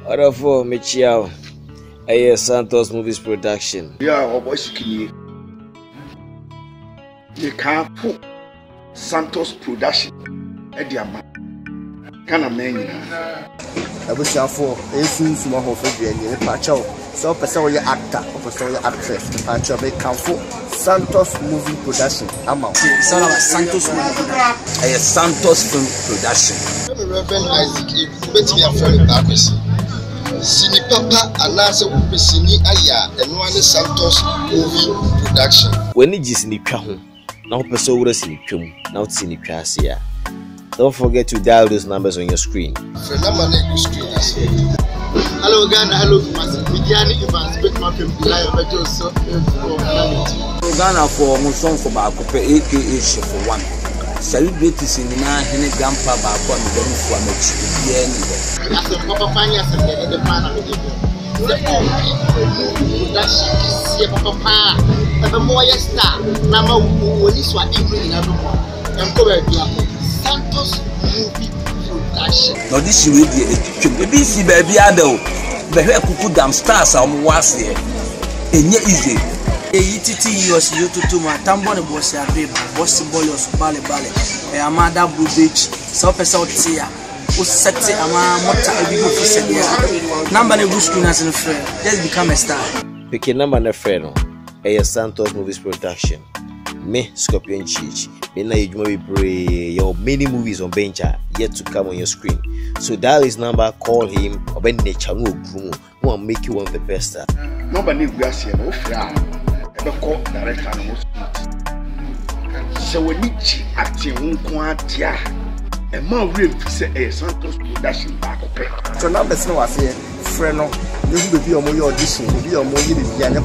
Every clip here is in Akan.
Order for Michiao. Santos Movies Production. Yeah, our boys can you can't put Santos Production at the amount. Can a man? I wish I for a soon small of a patch out. So, person your actor or person your actress, the patch of a council. Santos Movie Production. Amount. It's all about Santos Movie Production. Santos Film Production. Reverend Isaac, bet me a friend backwards. Sini Papa anase upesini aya eno ane Santos Movie Production. When it is in the Kahun, now person will see Kum, now it's in the Cassia. Don't forget to dial those numbers on your screen. Hello Ghana, hello Midiani Evans, bet my film live but also Ghana for Muson for Bakope aka for one. Celebrities in the Hene Grandpa Bako and the for a match. As a Papa Fanya and the man of the production is here, Papa. And the more star, Nama when this one in another one. And cover Santos Movie Production. Now this will be a BBC baby Adel. The hair could damn stars was here. And yet easy. ETT was you to my tambon was a baby, was boyos, Bale Bale, a Amada Blue Beach, South South Sea, who set a mota a big officer. Number of schooners and friend, just become a star. Pick a number and friend. Santos Movies Production. Me, Scorpion Cheech. Bena you pray your many movies on Bencha yet to come on your screen. So dial his number, call him, or Ben Chanu Brumo, who will make you one of the best. Nobody will see no frown. Ever call direct animals. So when you acting Unquatia, a more real say Santos Production back up. So now, there's no affair, friend. You will be on your audition, you will be on more than a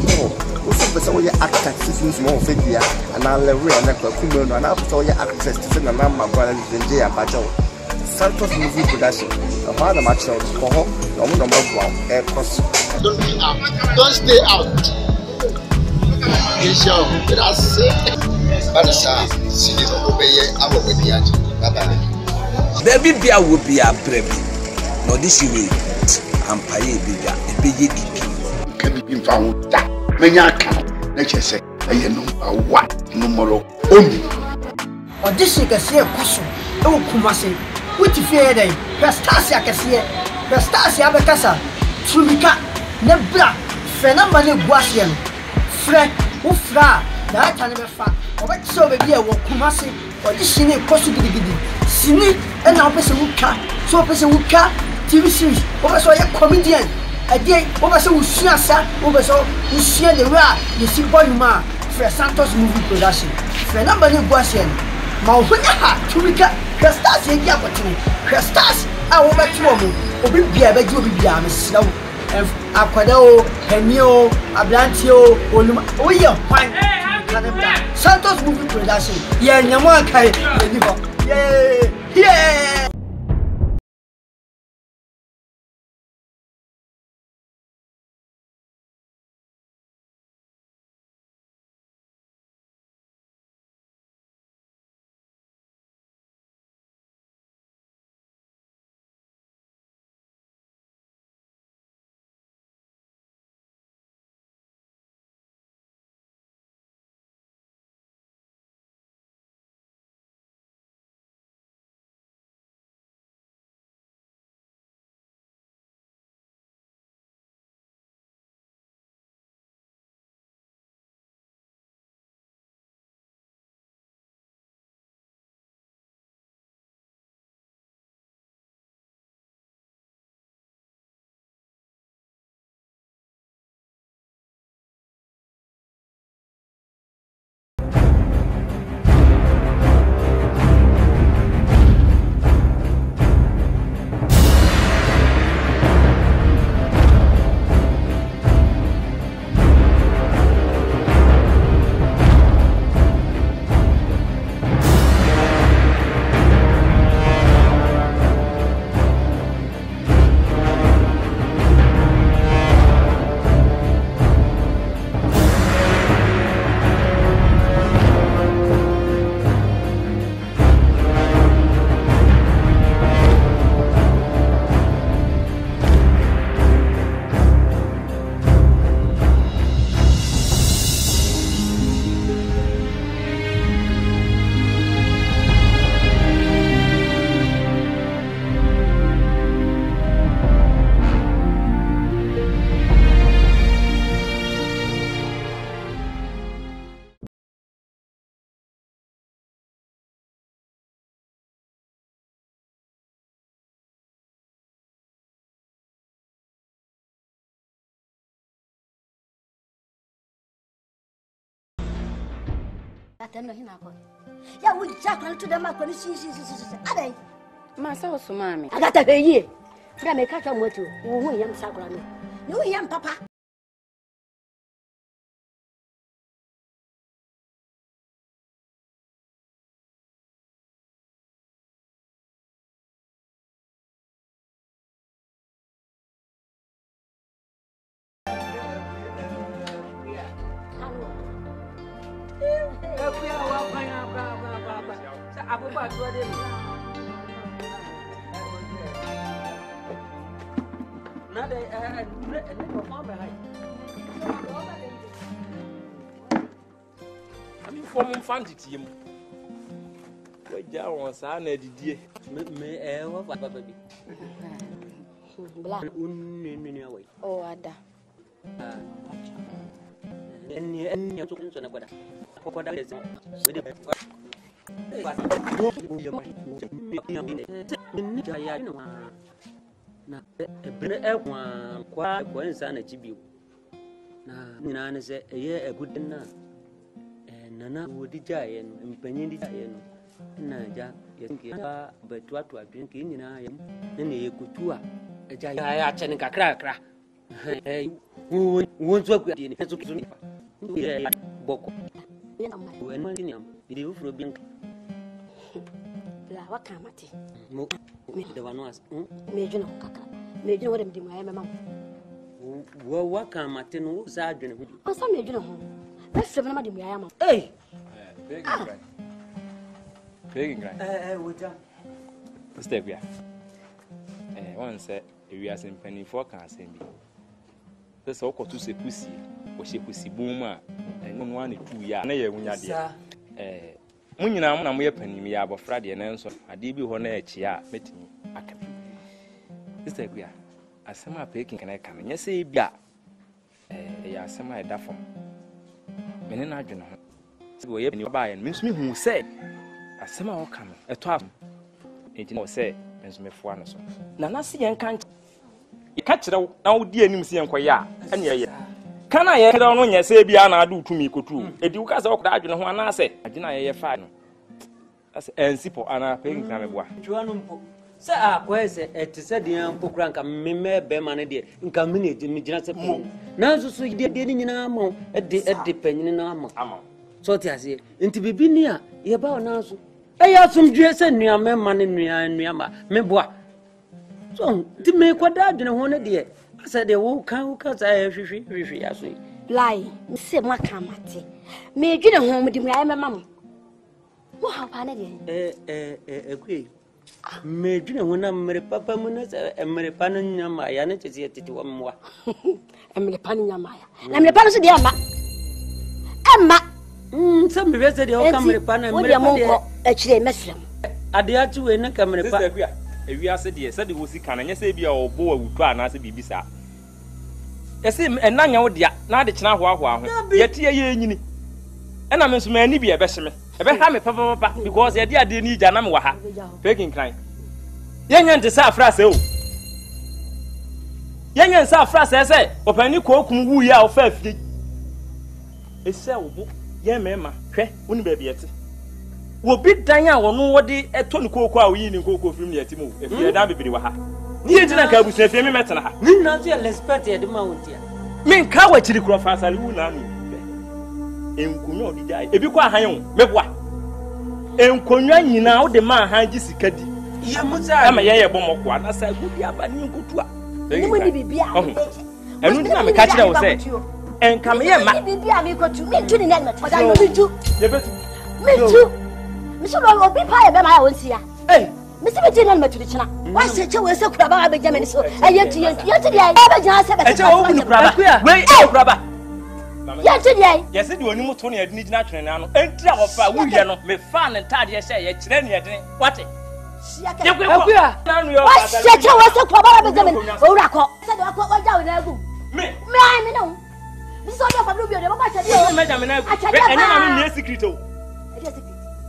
also, person your actor seasons more figure, and I'll read and Kumo, and after your actress to send a number of brothers in Jay Abajo. Santos Movie Production, a father match out for home, no number one, air cross. Don't be out, don't stay out. That's it. See obey our There will be a baby. No, this way. I'm paying a big Can be found that many account. Let's say, I know what number only. Or this is a question. Oh, Kumasi, which fear they? Castasia Cassia, Castasia Bacasa, Trumika, Nebra, Phenomenal Guasian, Fred, Ufra, that I never found. Or what so be a Kumasi, or this is a possibility. Sini, and now person who cut, so a person who cut TV series, over so a comedian. A day over so we see us, over so we see the rare, you see Boyma, for Santos Movie Production. For a number of Guasian, Mauhuna, Turika, Crestas, and Yapatini, Crestas, I will bet you, or be a bed you will be a slow. And Aquado, Henio, Ablantio, or your fine Santos Movie Production. Yeah, Yamankai, yeah. atem no hina ko ya wo ja kwan to dem akwa ni si adai ma sa so mami agata heye bra me ka twa moto wo hu yam sakura no ni wo yam papa Form fantasy. What John son did me what baby? Black. Oh, Ada. And you took into another. Na ebere ekwa kwa nsa na chibiu na na se eye egudi na nana wodi jaye no mpanyin di jaye no na ja yenki ba betu atu adwen ke nyina ye na na yekutu a ja ya chene kakra won so ku di ni so ki ye boko en man ni am di ufro bi la wakamati mo de wano as me juna kakra me juna wode mdimu ya mama wo wakamati no za adwen hu asa me juna ho best na madimu ya mama eh Big grind. Woja. Mr. Bia. One said, we are some penny for cancer. That's all to say pussy, or she pussy boomer, and 1 or 2 years. Nay, when you're there. When you know, I'm a penny, me about Friday and answer. I did be one edge, yeah, meeting me. I can. Mr. Bia, as some are picking, can I come in? Yes, say, Bia. Yeah, some I da from. Men I don't know. So, you buy and miss me who said. Asema o kan eto am enti no se ensumefo ano so na na se yen kan ye ka kire na wo di anim se yen koye a ene ye kana ye kire no nya se bia na adu tumi kotu edi wo ka se okda adwene ho ana se agina ye fa no as ensipo ana pe nkan meboa juano mpo se akwa se etise de ankokura nka meme be ma ne de nka me ne mi gina se po na so so de ni nyina ma de panyin na ama so ti ase enti bibi ni a ye ba ona so eya sumdue se nua me ma ne nua ma me boa so ti me kwada adwene ho ne de ase de wo kan sa hwehwe aso lai se makamati me dwene ho mdimu ya mama mo wo ha pa ne de ekwe me dwene ho na mere papa mu na se mere pa no nyama ya ne tete tete wo mwa mere pa no nyama ya na mere pa no se de ama some reason the camera pan and a chile mesram. Adia to a camera pan. If we are said, yes, said the Wusi can and yes, be our boy who try and answer Bibisa. Yes, and none of the not the Chinawa, yet ye uni. And I miss many be a besham, a beham papa, because the idea didn't need Janamaha, begging crying. Young and the Safras, oh. Young and Safras, I say, open you cook who we are fair. It's so. Yeah, mema, hwe, woni ba biete. Wo bi dan a wono wode eto ne kokko a woyi ne kokko film yeti mu. E fi da bibiri wa ha. Ni yenti na ka abusua fi me metena ha. Ni na so respect e de ma wontia. Men ka wa chiri kro fa asale wu na nu. Enkunwa odi jai. Ebi kwa han wo, meboa. Enkunwa nyina wo de ma han ji sika di. Ye musa. Ama ye bomoko ana sa gudi aba ni nkotu a. Ni mo ni bibia. Enu na me ka kire wo se. En kam ye ma bibi ami ko tu me tu ni na me da yo me tu ye betu me tu me so lo obi pa ye be ma ya wonsi ya me se be tu na me tu di china wa se che we se kura ba be jame ni so ye tu ye tu di ai be jana se be che wo bu ni kura ba we e kura ba ye tu di ai ye se di oni mu to na ye ni gina twene na no entira wo fa wu ye no me fa ne tade ye se ye kire ne ye den wate ye kura na no yo wa se che we se kura ba be jame ni o ra ko se de wa ko wa ja we na gu me ai me no this is all for Rubio. What about you? Madam, and I'm in secret.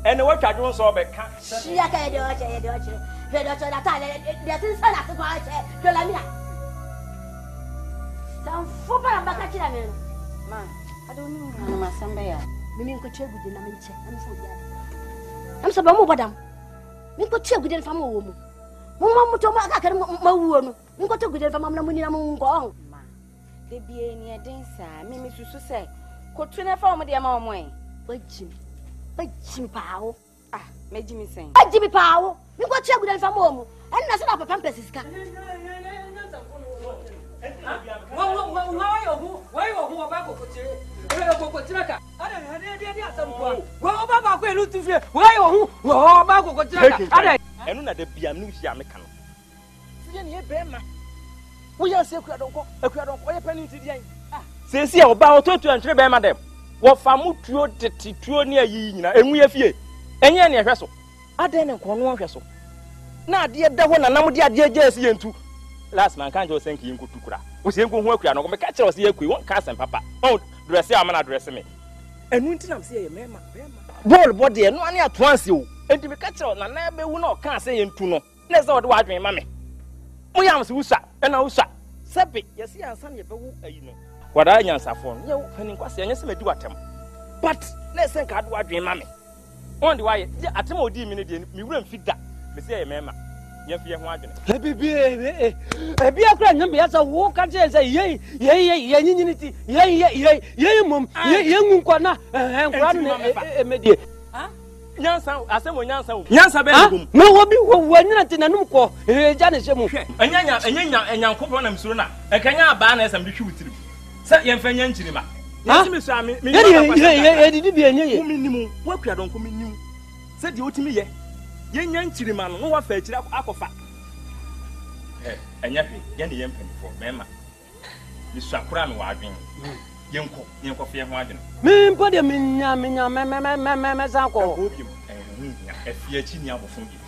And what I don't saw back. She can't do it. There's a son of the boy. Man, I don't know. I'm a Sambaya. Mimi ko che gudi na menche. Am so dia. Am so ba mo bodam. Min ko che gudi na fam wo mu. Mo ma muto ma ka kan ma wuo no. Min ko che gudi na fam na munina mo ngo. Ma. De bie ni eden sa. Mimi susu se. Ko tune fa mo de ma mo en. Bajim pao. Ah, mejimi sen. Bajim pao. Min ko che gudi na fam wo mu. En na se na papa mpesiska. Why you back of Chiraka? I back where to fear. Why you back of Chiraka? And not the Bianusia mechanic. We are secret don't go. A crowd of oil penny to the end. Since you about 2 and 3 by madam. What famu trio near ye, and we have here. And any vessel. I didn't call one vessel. Now, dear, that one, and I'm dear Jesse and two. Last man can't just think you could cry. We say, go work, I'm going to catch us here. We won't cast and papa. Oh, dress your man address me. And when I'm saying, Mamma, ball body, and 1 year at once you. And to be catch on, and never will not can't say in Tuno. Let's not watch me, mammy. We am Susa, and Osa. Sappy, yes, yes, son, you know. What I answer for you, and in question, yes, may do at him. But let's think I'd watch me, mammy. On the way, at some old minute, you wouldn't fit that. Monsieur, mamma. Yes, we have one. Be a grand number as a walk and say, yea, unity, yea, mum, young Kwana, and grandmother. Yansa, I said, when Yansa, no, what be one in a nuko, Janice, and young couple and Suna, and can you ban us and be shooting? Set young Fenyan Chima. Miss Sammy, did be a minimum. What could I don't come in you? Said you to me, young Chiliman, no one fetch up Aquafa. And yet, Yanny Yempen for Mamma. Miss Sakran wagging. Young coffee and wagon. Men put him in Mamma's uncle. If you're chinny up from you.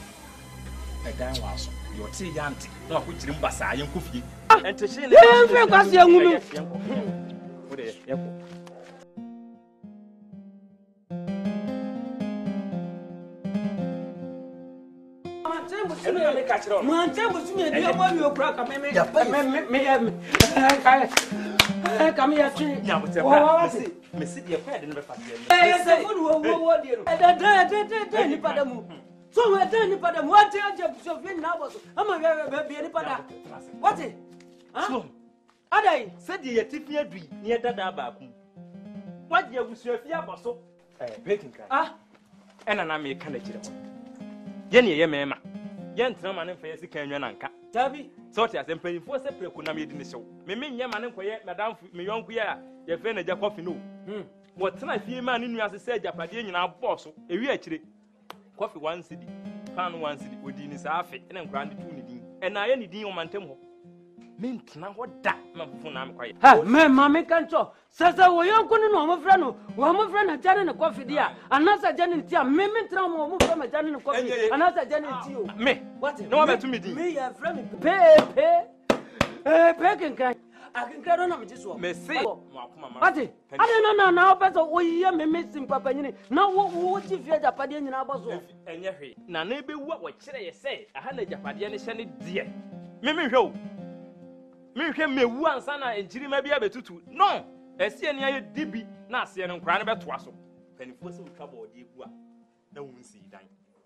A damn was your tea auntie, not which in Bassa, young coffee. And to say, young woman. Come here, so we're done, but I'm what of now. I'm a baby. What is? I said, you Tiffany near that Abakum. What you was your fear was so baking. And an American. Jenny, mamma. Yen Traman and Fancy Canyon and Cat. Tabby, sort as and paying for separate could not be in the show. Mimi, Yaman and Quiet, Madame Mionquia, your friend at Coffee. No. What time I feel man in you as I said, Japadian our boss, a actually coffee 1 city, pound 1 city, within his outfit, and I'm granted 2 needing. And I any deal on my temple. Mint now what that, my phone, I'm quiet. Ha, mamma can't talk. Says I will young couldn't know my friend, one friend had done in a coffee dear, another Janet, Mimmy Tram move from a Janet coffee, another Janet to you. Me, what? No one to me, a friend. Pay, Pecking can. I can carry on this one. Messy, what? I don't know now, but we are missing Papa. Now, what if you had a Padian in our boss? And yet, now, maybe what should I say? I had a Japadian shandy dear. Mimi, ho. Me one son and Jimmy may be able to. No, I see any DB, not see and crying about Twasso. Penny for some trouble, dear. No one see that.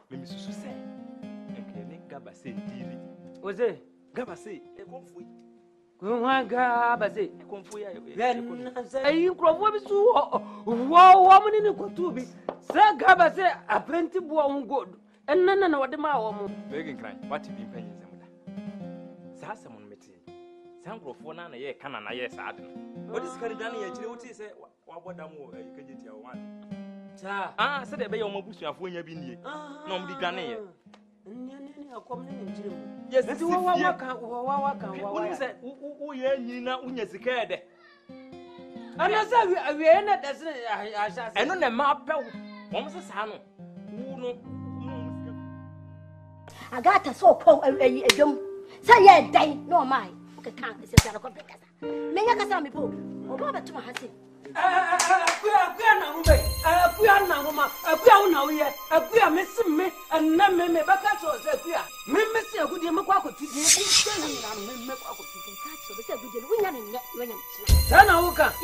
Mimi Susu say, and can make Gabba say, dearie. Was it Gabba say, a comfort? Gabba say, a comfort. Then I you crop so woman in a cotubi. Sir Gabba say, a plenty boy good, and none of the mouth. Begging crying, what you been paying them? Sassam. Sango for none a year can I yes, Adam. What is Caridani? What is it? What you can get your one? Ah, said a bay on Mobusu of when you've been here. No, be granny. Yes, that's what I said. Who you know, when you're scared. And I said, we are not as I know the map. Almost a son. I got a so called a young. Say, yeah, day, no, mine. Can't say a company. May I get me poor? Or Robert to my husband. We are now here. We are missing me and none may make back us. We are missing a good Yamaquaco to you.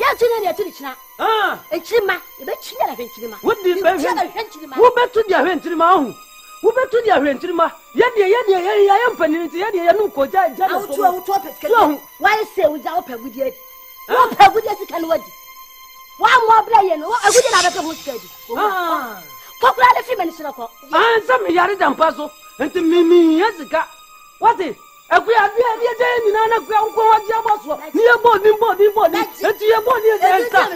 Yes, to the china. Ah, a chima, Betchina Ventima. What did who bet to their Ventima? Who bet to their Ventima? Yet, I am penny, Yanuko, why say without her with you? What her with you can wait? One more player, I wouldn't have a good study. Popular female, and some Yaridan puzzle, and to me, yes, what is? If we are in an ground, near body, and to your body,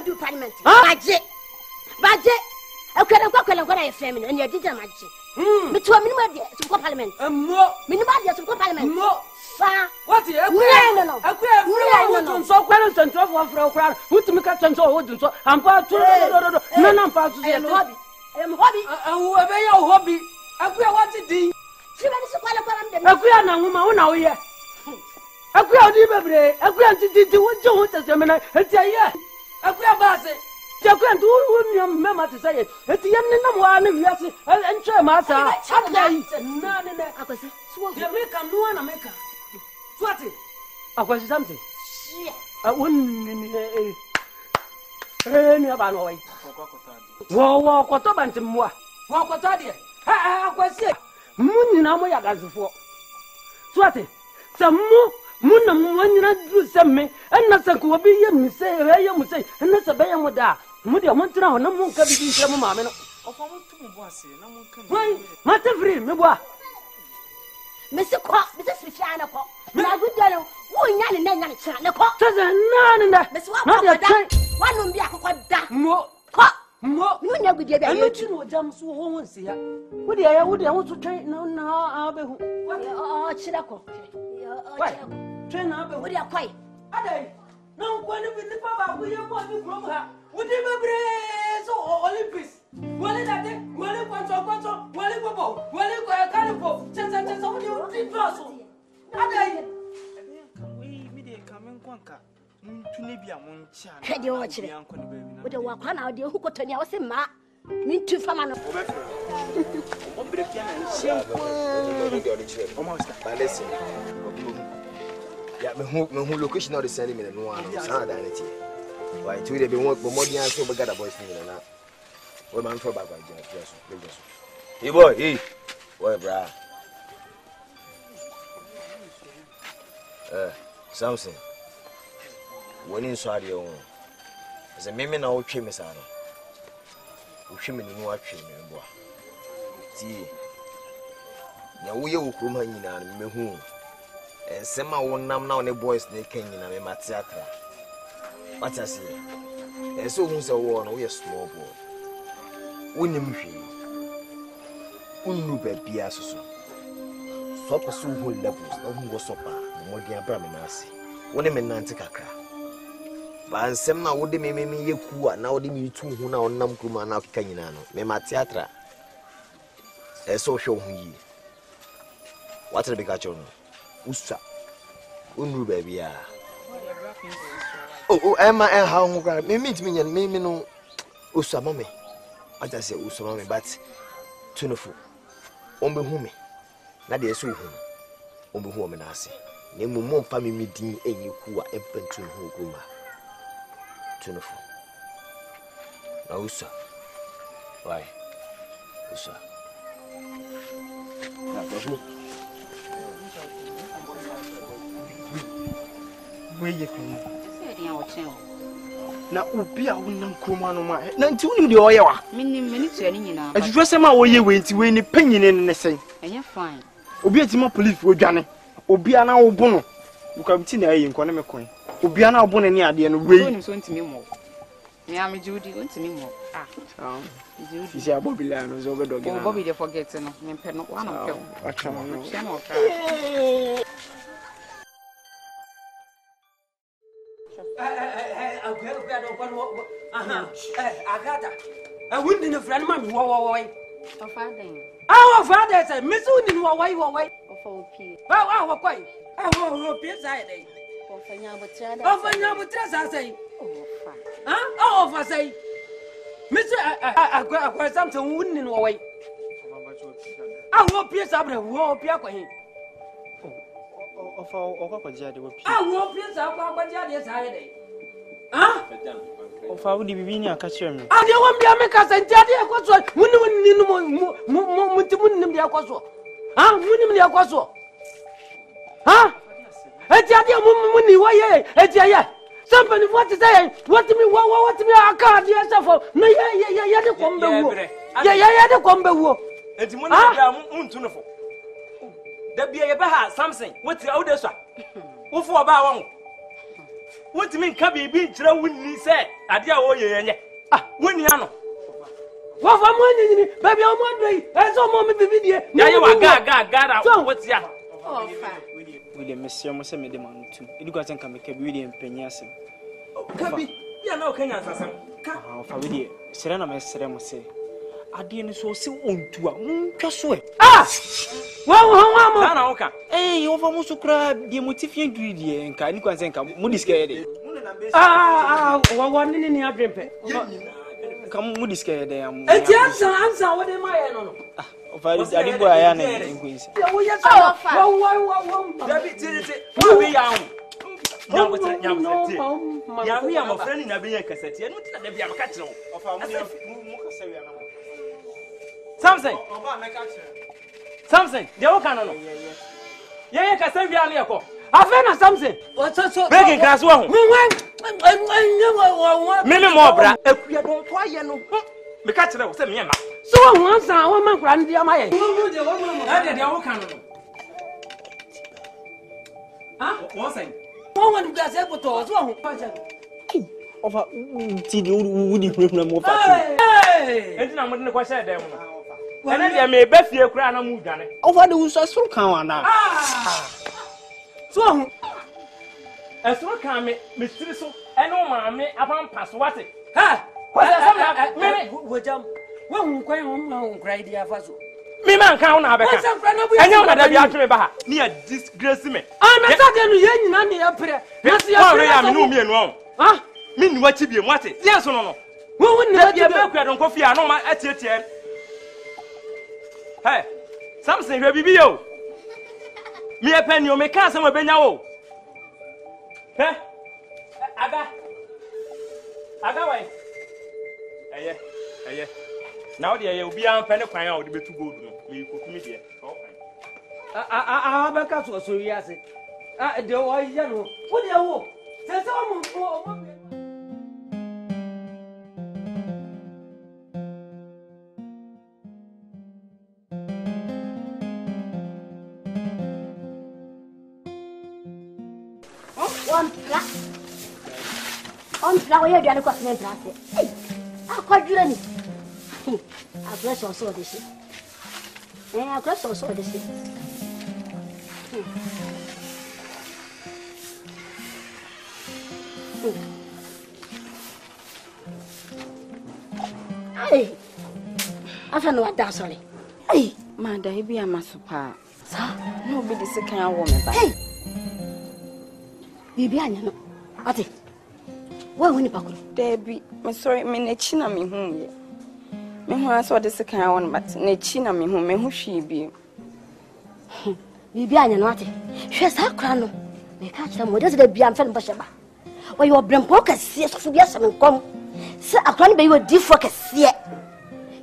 do parliament. Budget. Okay, I'm going to go to a family and you did a magic. Between me, to parliament. Minimum, to parliament. What is so well and trouble for a crowd, who to make a chance or wouldn't so. I'm part to none of parts of the hobby. Whoever your hobby, I want to do. Agree on a woman now, yeah. Agree on the agree to what you want to say, and say, yeah. Agree about it. You can't do remember to say it. It's the end of one, yes, and try master. None in there. You make a new America. What it? I was something. I wouldn't any of our way. Walk what up and more. Walk what I did. I was sick. Moon na moya gazufu. Swati. Samu muna mwanya do semme. Enna sanku obi ye mi say ye mu say. Enna sabe ye mu da. Mu de won tira ho na mu nka bi ntia mu maame no. Ofa mu tu mu bo ase na mu nka. Wai, mate free me bo. Me se kwa, me se sifia na kwa. Na gudalo, wo nya ne na nya ne kira ne kwa. Teze na ne na. Me se wa kwa da. Wanu bi akokwa da. Mo. Kwa. Mo, you never did that. You know, jam so once here. Would I want to train now? Oh, Chiraco. Train up, would you quite? Are they? No one will be papa. Will you want to from her? Would you be so Olympics? Well, that day, well, it was a console, well, it was well, it was a carnival. Just only you also. Are they? We may come in Quanka. Head your watch with the walk on out, who got to us in ma. Me too, Famano. Listen, yeah, who location of the sending me no one, sanity. Why, two they be more than so we got a voice in that. Well, man, for back by just. Hey, boy, hey, boy, bra. Something. When in Saudi, as a meme now, Chimis are. Ushimini no watching me, boy. See, now we will come in and me whom. And some of one now the boys they came in a matsatra. What I say, and so who's a one, we a small boy. Winning me, Unube Piasso. Sopper soon whole levels, no who was sopa, more than Braminasi. When a man Nanticacra. But some now would me ye poor, now the me too who now num kuma now canino, me matiatra. A social ye. What's the big catcher? Usa. Unru baby. Oh, Emma and how me meet me and me no Usa mommy. I just say Usa mommy, but tuneful. Ombe home. Not the so home. Ombe home and I say. Name more family meeting and you who are open to who groomer. Tuneful. Now, Usa. Why? Usa. Where you come? Now, Ubia wouldn't come on my head. None to the oil. Meaning minutes any now. As you dress him away, you went to win a penny in the same. And you're fine. Ubia Timo police for Johnny. Ubiana Obono. You come to the in Conomecoin. Ubiana Obono near the end way. To me more. I am Judy, going to me more. Ah, Judy, she Bobby Land was over dog. Bobby, they forget no, not one of them. I can't. I wouldn't in a friend, mammy. Why? Our father said, Miss Woodin, why? Oh, quite. I will be side. Oh, I say. Oh, I say. Mr. I got something wooden in away. I will pierce up the wall, Piaco. I will pierce up our Bajadi Saturday. Huh? Ofa wo di bibi ni aka kire me. Ade won bia me ka senti ade ekoso. Muni no mutim dia ekoso. Ah, muni dia ekoso. Ha? Eti ade muni wo ye, eti aye. Somebody what is that? What me aka dia sefo. No ye de kombe wo. Ye de kombe wo. Enti muni bia muntu no fo. Da bia ye be ha Samson, what you dey so? Wo fo ba won. What me nka bibi nkyira wunni se ade a wo ye yenye. Ah, wunni ano. Wo fa mo ni baby o mo doi. E so mo me bibi die. Ya ye wa ga what ya. Oh, fa. William Monsieur mo se me de man tu. Edu kwa senka me ka bi William penyi asem. Kabi, ya na o Kenya asasem. Ka. Ah, fa William, sere na me sere mo se. Ade ni so se ontu a untwa so e. Ah! Wa mo. Na wo ka. Wo fa mo so kra de motifie duri de nka ni kwa senka mo diske de. Wa ni adwempe. Kam mo diske de am. Eti ansa wo de ma ye no. Ah, o fa ade bo aya na nkwisi. Wo ye sa. Wa. David tete. Wo be ya ho. Ya we am friend na be yan kasete. No tina da bia maka kire wo. O fa mo kasa wi na mo. Samson. O ba meka kire. Samson, de wo kan no. Ye kasa wi ale ko. Afa na Samson. So. Breaking class wo ho. Me mo bra. Akua don to aye no. Me ka kire wo se me ma. So wo ansa wo man kura ndi ama ye. De wo kan no. Ah, wo say. Wo wan du ase poto so ho. Ofa ti di wudi hurehura mo fa ti. Enti na mo de ko share dem no. Ene de me be fie kura na mu dwane. Ofa de wuso so kan wa na. So ho. Esoro kan me siri so ene o ma me apampa so wate. Ha! Me wo jam. Wo hu kwan ho ma hu kra idi afa so. Me man kan na abeka. Enya o da bia twe ba ha. Me a disgrace me. Ah, me sa de no ye nyina ne ya pre. Na se ya pre. Ya me no mienu o. Ha? Me ni wachi bie mu ate. Yes no no. Wo ni wachi bie be kwa don kofi a no ma atietie. Hey, Samson hwe bibi yo. Me e pani o me kan se mo benya wo. He? Aga wai. Eye. Now the eye obi an pene kwan a wo de betu gold no. Me kokumi de. Beka so wi ase. De wo ye no. Wo de wo. Se o mo. On flower you are not going to say. I quite journey. I bless also this. I bless also this. Hey, I don't know what that's sorry. Hey, Mada, he be a masupa. Sir, nobody say can I woman. Hey, Bibi, I know. Ati. Why win pakuru? Debbie, me sorry, me nechina me home. Me who aso de se kan won but nechina me home, me who she be. Bibi anya no ate. Hwe sa kra no. Me ka kira mo de se bia mfa no bosheba. O yo brempo kase so bia se nkom. Se akra no be yo difo kase.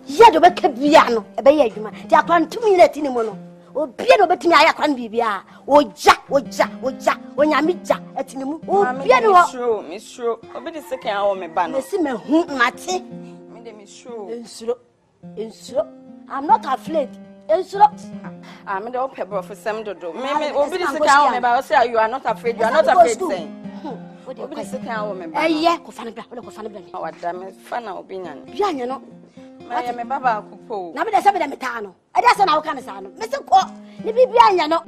Ya do be ka bia no, e be ya adwuma. Ti akra ntumi na ti ni mo no. Obia no betumi aya akra no bibia. Oja onyamija etinimu obia no Miss Shro obi de second hour me ba no me si me hu mate me de Miss Shro ensuro I'm not afraid ensuro me de ope bro for sem dodo me obi de second hour me ba say you are not afraid saying obi de second hour me ba ko fane bra wada me fana obi nyan bia nya no me baba akupo na be de se be de meta no e de se na wo kan sa no me se ko ni bibia nya no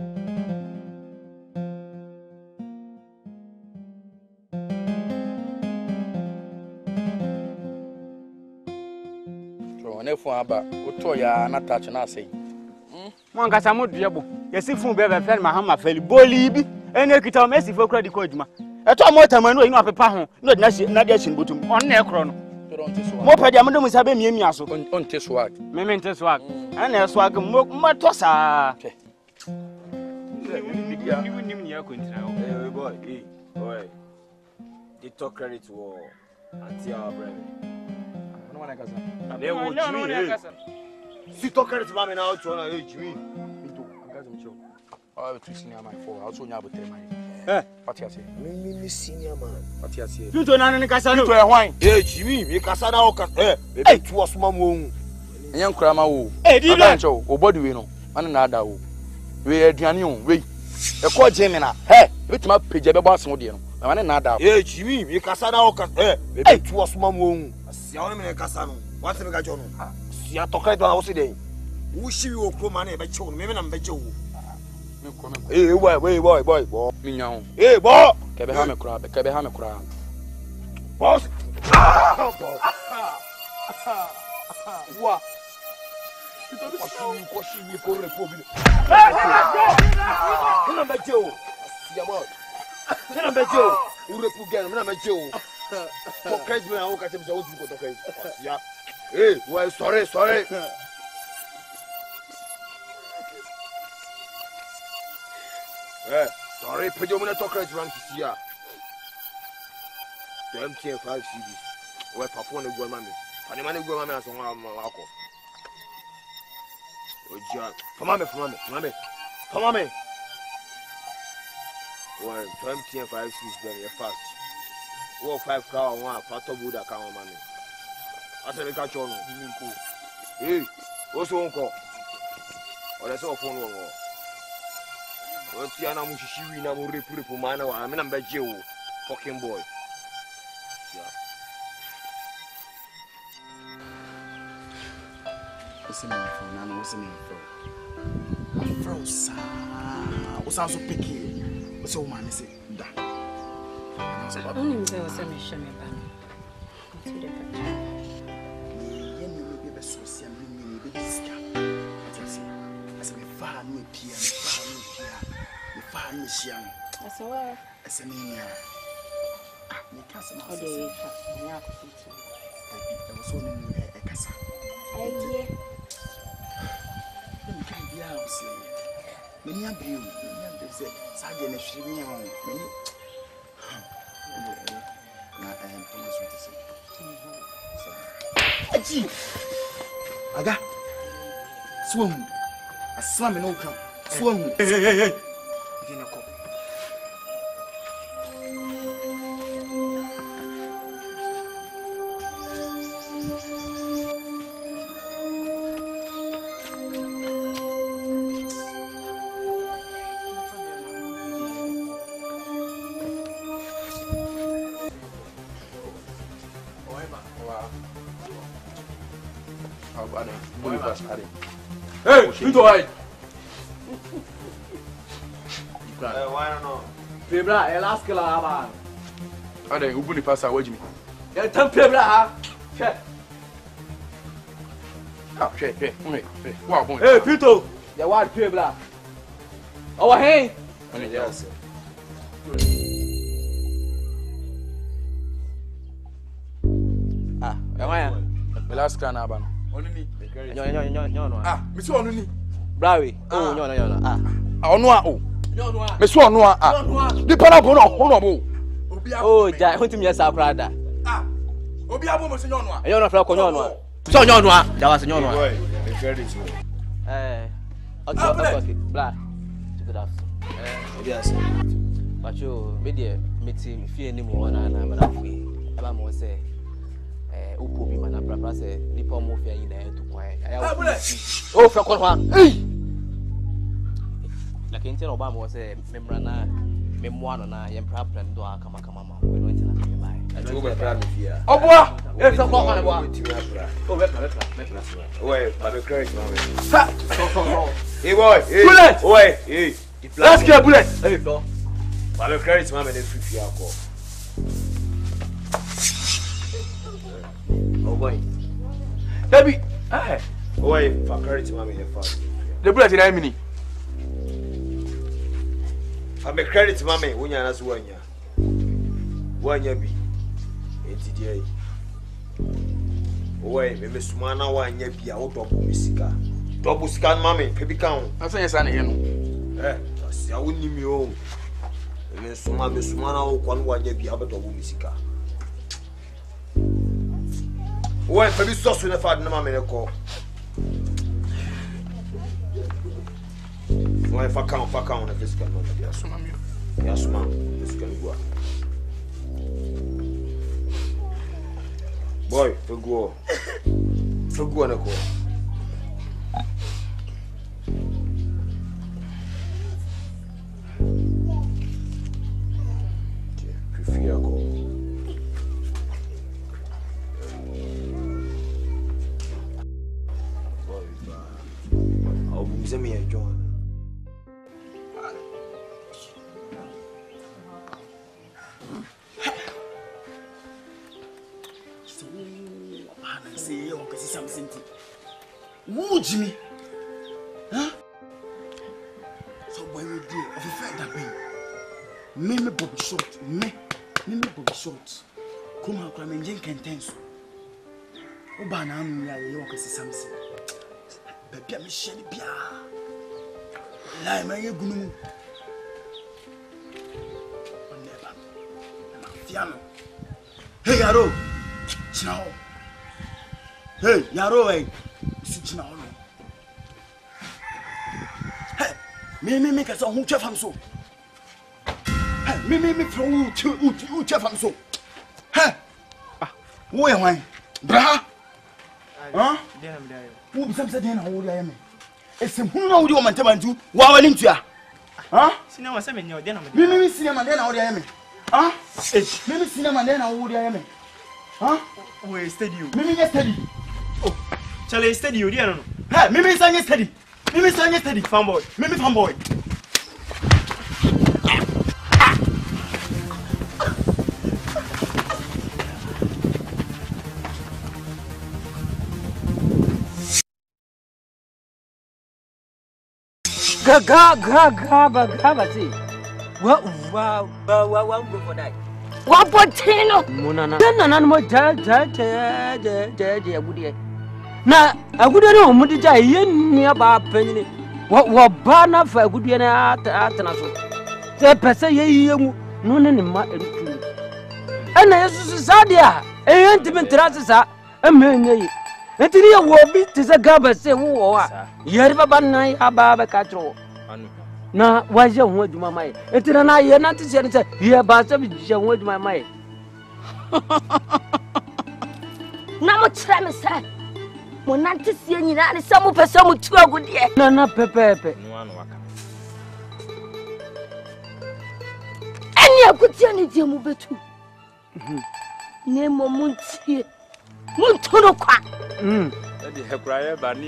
Fun aba oto ya na touch na say mo ngasa mo duebo yesi fun be be fe ma ha ma feli boli bi ene kita o mesi fo kura di ko aduma eto mo tamanu yin apepa ho no de na de shin botum on na ekro no mo pe dia mo de mo sa be miamia so on te swag me te swag ana swag mo to sa boy they talk credit war Auntie our brother. No one kasa. They will Jimmy. Si toka ti mama na ocho na Jimmy. Pinto, akaza mcho. Oh, to senior man for. Also nya botere man. What you say? Me senior man. What you say? Pinto na ne kasa no. Pinto e hwan? Jimmy, me kasa na o kasa. Baby tu osuma mo hu. Enya nkura ma wo. Di na ncho, o body we no. Ane na ada wo. We aduane o, we. E ko Jimmy na. Betima page be bo aso de no. Ane na ada. Jimmy, me kasa na o kasa. Baby tu osuma mo hu. Asia woni me kasa no. What me ka jo no? Sia toka do na wo se den. Wo shi wo kro ma na e be che wo. Me na me be che wo. Boy. Minyaw. Boy. Kebe ha me kura, kebe ha me kura. Boss. Wa. Koshi ni ko repo bi. Mina beje o. Ya boy. Mina beje o. U repo gen, mina beje o. Ko crazy me o ka se o tu ko to crazy. Ya. Well, sorry. Sorry, pejo mo na to crazy ran kisia. Dem tie 5 CDs. We papa na gwa mami. Pani ma na gwa mami aso ma akọ. Oja, fama me. Well, dem tie 5 CDs ben ya fast. Wo 5 ka wa fato buda ka wa mami. Ase me ka cho no nko. O so nko. O le so phone wo. What's your name? She na mo repu mana wa me na mbeje wo fucking boy. Yeah. What's me for? Nana, what's me for? I'm frozen. What's also picky? What's all man say? Da. Only me say what's me show me ba. Ye me be be social me be diska. What you say? As me fa no pia. Mission. That's why. As a man, you can't say, oh, they are was only a cassa. You can't be house. Many are you, Sergeant, if she knew many. I am promised to say. Aga, swim. A slam in Oka. Swim. Hey. Hey, you do it. Why not? Pebra, elas que lá ba. Ade, o buni passa hoje me. É tão pebra ha. Che. Ah, che. Uau, bom. Hey, Pito. Ya wa pebra. Owa hen. Olha já. Ah, é uma. Elas que na ba no. Onu ni. Nyo. Ah, me so onu ni. Brawi. Oh, nyo. Ah. Onu a o. Me so onu a. Di para bo no hono mo. Oh, ja, huntim yes afrada. Ah. Obi abo mo se nyo onu a. Nyo fra ko nyo. So nyo a. Ja was nyo a. Okay. Bra. Check it out. Yes. But you, me fie ni mo na na fui. Aba mo se upo bi mana bra se nipa mo fie yi na etu kwan. Oh, fra ko ho. Lakini tena Obama was a member na memoir na yempra plan do kama ma we no tena me bai ati go be plan here oboa e so ko kan boa o be plan we ba be crazy man so hey boy hey bullet oi hey let's get bullet hey go ba be crazy man me dey free akọ oh boy baby oi for crazy man me dey fast the bullet in mini. I'm a credit mommy, when you're not one year be. ATDA. Wait, maybe Sumana one year be out of Musica. Double scan mommy, baby count. I say, son, I wouldn't need me home. And then Sumana one year be out of Musica. When for this sauce, we never had no man in call. Why if I count on this can not be a swim? Yes, ma'am. This can go. Boy, for go and go. Prefer go. I'll be me a John. Say you can see something. Woo, Jimmy. Huh? So when we did, of a friend that way. Me Bobby Short. Me Bobby Short. Come out, come and drink and tense. Obana, you can see something. Baby, I'm Shelly Pia. Lie, my good. Never. Hey, Yaro. Ciao. Hey, Yaro, hey. Sit down. Hey, me make us who chef am so. Hey, me from who chef am so. Hey, who am I? Bra? Huh? Who be some say na who dey me? Esem hu na who dey o mantamantu wa wali ntua. Huh? Cinema say me nyo dey na me. Me cinema dey na who dey me. Huh? Me cinema dey na who dey me. Huh? We study. Me study. Oh, shall I study you? No. Hey, me study. Me study. Fanboy. Me fanboy. Gabati. What go for that? What potino? Munana. Nana mo ja agudie. Na agudie no mudi ja yen nia ba panyi. Wo ba na fa agudie na atena so. Te pese ye yemu no ne ma erutu. Ana yesu sadia. Enti mentrase sa amenye yi. Enti ni wo bi te se gabase wo a. Yeri baba na ya ba ba ka tro. Na waje ho adwuma mai etina na ye na tise ne se ye ba se bi je ho adwuma mai na mo kire me se mo na tise nyina ne se mo pese mo tu agudie na pepepe no anu waka eni akutie ne die mo betu ne mo muntie muntoro kwa e de hekraye ba ni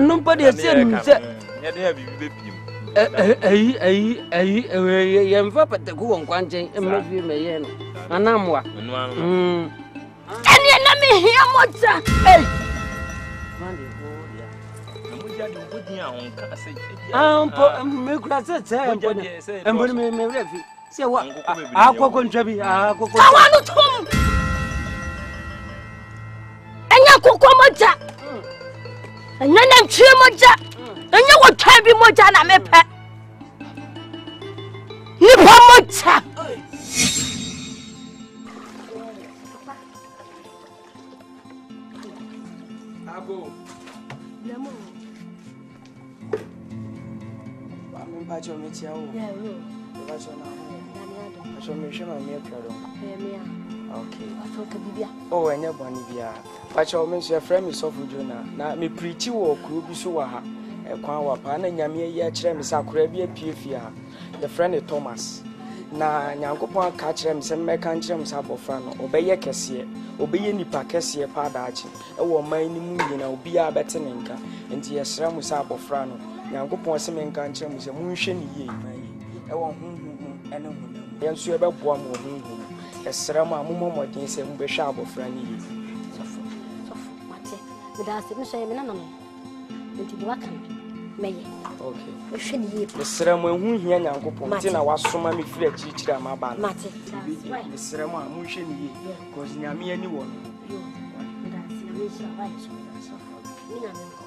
no pa de se nse ya de bibi bepim yemfa pataku won kwanchen emmefi meye no anamwa eni na me hia moja mande ho dia na moja de godin a won ka se ampo me kura se emboni me refi se wa akoko ntwabi akoko tawanu tum enya kokko moja enya na ntwe moja enya wo twabi moja na mepe nipa moja Abo namo ba me ba jo me tia wo yeah yo ba jo na daniado so me hwe ma me prado mia okay aso ka bibia oh enya boni bia ba jo me so frame me so Jona na me preachi wo kuro bi so wa ha ekwan wa pa na nyame yi a kire me sa kura bi apie fie ha the friend Thomas na nyankopon ka kire me se me kan kire me sa bofra no obeye kese obeye nipa kese pa daachi e wo man ni mu nyina obi a bete ne nka enti yesra mu sa bofra no nyankopon se me kan kire me se mu hwe ne yie e wo hunhun ene hunam yenso e beboa mo hunhun esra mu amomodin se mu be hwe abofra ne yie sofu mate me da se me so ye me na no enti di waka meye okay me hwe ne yie esra mu ehunhia nyankopon ti na wasoma me firi achichiri amaba mate esra mu amu hwe ne yie cause nyame ani wo no yo me da se na me sha wa so me na me ko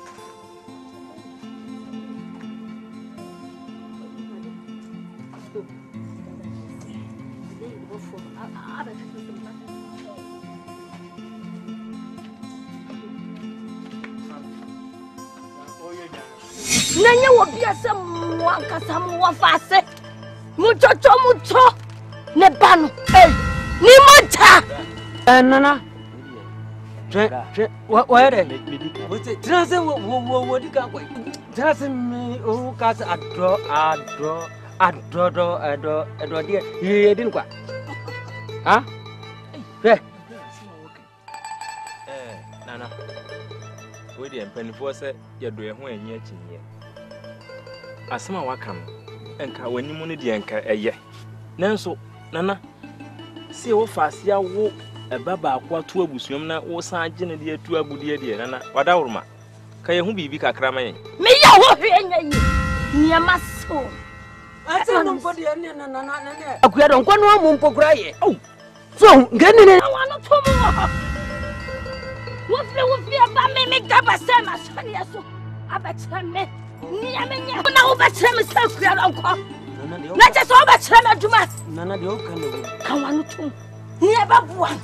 Nanya will be a some one casam wa fase. Mucho, Nebano, Nimota. Nana. Where? What's it? Transcend what you can't wait. Transcend me, oh, cast a draw, dear. You didn't quite. Huh? Nana. Wait, and Penny Force, you're doing when you're here. Asama wakam, and when you money the anchor a year. Nanso, Nana, see what fast ya walk a baba qua to a busham na or sergeant dear to a good dear, Nana, what our ma. Can you be Vika Crame? Me, near my soul. I tell them for the Nana. I quit on one woman for crying. Oh, so getting it. I want to more. What will be about me? Make up a semi, Sonny. I bet me. Now, but Sam is so clear. Let us all but Sam to my Nana. Come on, too. Never one.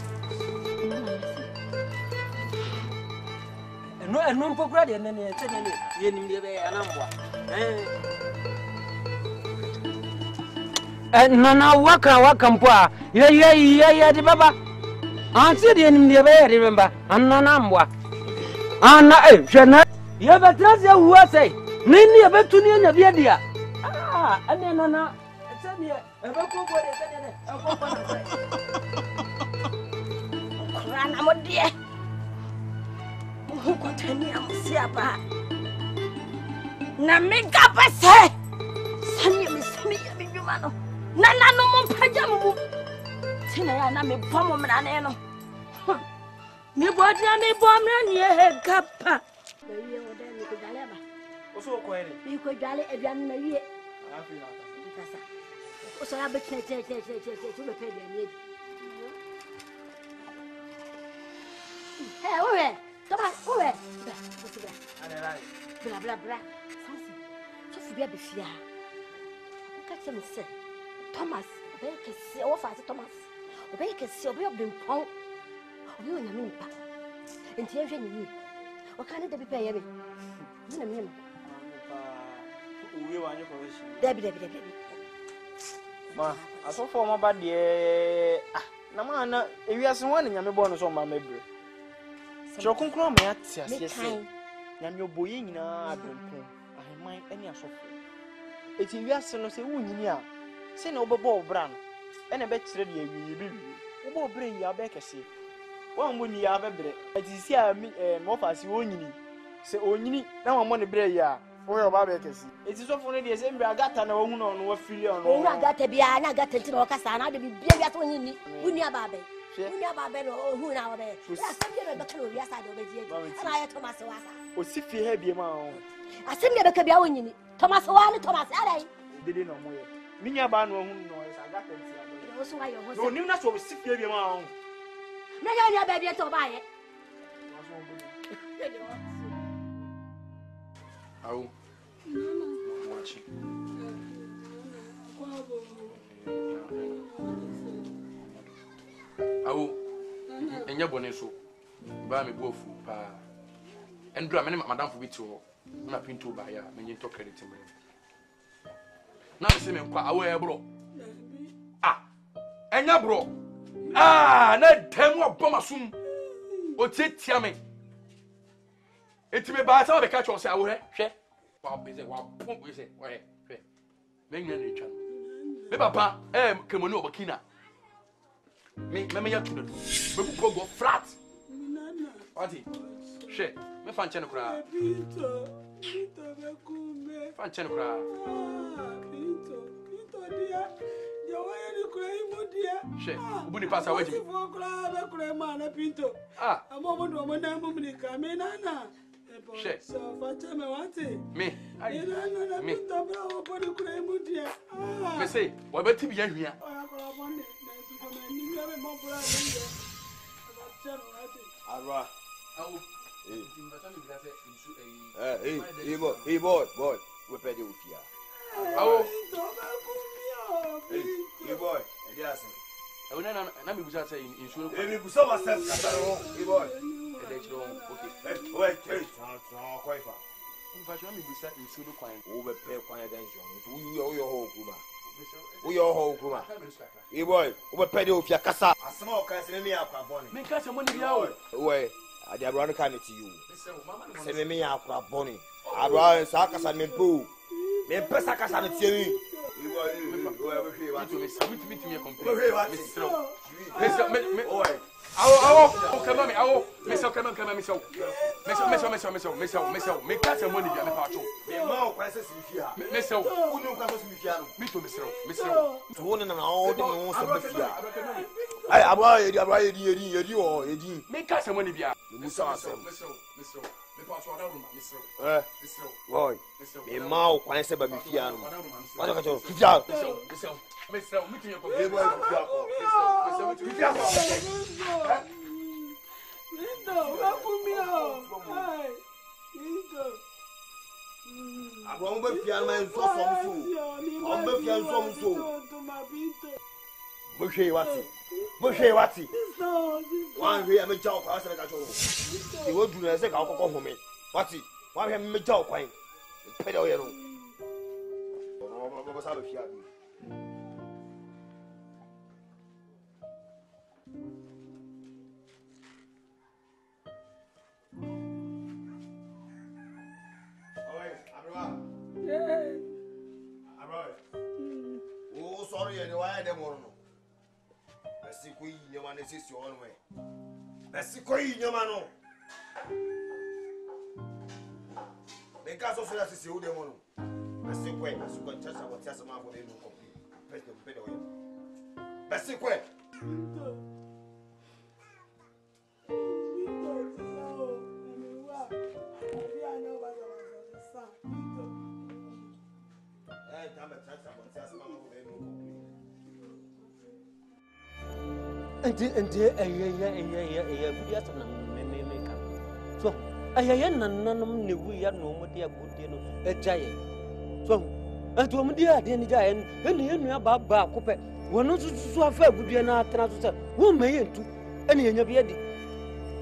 No, and no for credit, and then you need a number. And Nana, welcome, poor. Yeah, the Baba. Answer the enemy, remember, and Nanamba. Anna, you have a treasure who I say. Nini a bet to near the idea. Ah, and then Nana, send me a Rana, dear. Who got any of Siaba? Na make up a say. Send you, Miss Me, Mano. Nana, no more pajamu. Tina, me bomb and anno. Me body, me bomb, and ye, Kappa. You could rally a young Maria. So I bet you to the pay. Hey, where? Thomas, where? Blah, blah, blah. Just be a bifia. Catch him, say, Thomas, obey can see all fast, Thomas. Obey can see, obey of them pong. You in a minute. And here you what kind of be paying? Debbie. Ma, I saw for my body. Na mana, if you are someone in your bonus on my memory. So, conclude me at yes, and your boy in a I mind any of it. If you are so say, Wunia, send over Bob Brown, and a bet ready, you will be. Bring your back a see. One when you have a bread, it is here, more as you only say, only now I'm on the bread, ya. Or Babacas. It is so funny, the same I got an own on what feel on. Oh, I got to be, I got to know Cassan, I'll be big at when you need Wunia Babe. Wunia Babe or who now there. Yes, I don't know. I Thomas Wassa. Or if you have your mouth. I send you the Cabiawini. Thomas One, Thomas Alley. Didn't know more. Minia Ban won't know I got it. Also, I was no not so sick of your mouth. May I have a baby to buy it? Oh, watching. Oh, and your bonnet so buy me both pa and drum and Madame for it all. Not been to buy ya, when you talk credit to me. Now the same quite aware, bro. Ah, and ya, bro. Ah, let them walk bomb soon. What's it, Tiammy? It's me by some of the catch or say, I will share. Bob is a pump with it. Why? Make any chance. Me papa, come on over Kina. Me, ya to the we go flat. What it? Share. Me fan channel cry. Fan channel cry. Share. Ubuni pass away. Ah. I'm on Shit. Me. Me say, what about you here? Hey, boy, we're ready with you. Oh, hey, boy, yes. I will not be saying insurance. Hey, we saw myself. Hey, boy. Okay. Wait, quite far. Mfasho mi bisa insudo kwan. Wo be pay kwan against you. Wo yo ho kuma. Wo yo ho kuma. E boy, wo be pay de ofia kasa. Asema o kan se me akwa boni. Me ka se mo ni bia o. We, ade abro kan to you. Se me akwa boni. Abro sa kasa me po. Me pesa kasa no tie mi. E boy, we hwe wa to me. Me complain. We hwe wa. Me Awo, come on, awo. Me so come on, me so. Me ka se mo ni bia me pa cho. Me ma o kwa se si fia. Me so. Unu kwa so si fia no. Me to me so. To wona na o de no so be fia. Ai abra yedi o yedi. Me ka se mo ni bia. Me so asem. Me so. Me pa cho adaro ma, me so. Boy. Me ma o kwa se ba me fia no. Wa ka cho fia. Me so, me to me ko. Me boy fia ko. Me fia ko. Agora vamos fiar mais só somos. Vamos fiar somos. Moche wati. Wan hwe me jaw kwa se ka cho. E wo du na se ka kokko home. Wati, wan hwe me jaw kwan. Pe de o ye no. Bo sa be fiar bi. Sorry, why them one no? Besi ko yi nyama na sisi on we. Besi ko yi nyama no. Me ka so fela sisi o dem no. Besi ko chasa what chasa ma go dey no complete. Pe de o. Besi ko. Ente ayaya buya sana me ka so ayaya nananum ne wu ya no mo de agudie no ejaye so eto mo de ade ni jaye ene enu ba akopɛ wono susu afa agudie na atena so se wo meye ntu ene yenya bi ade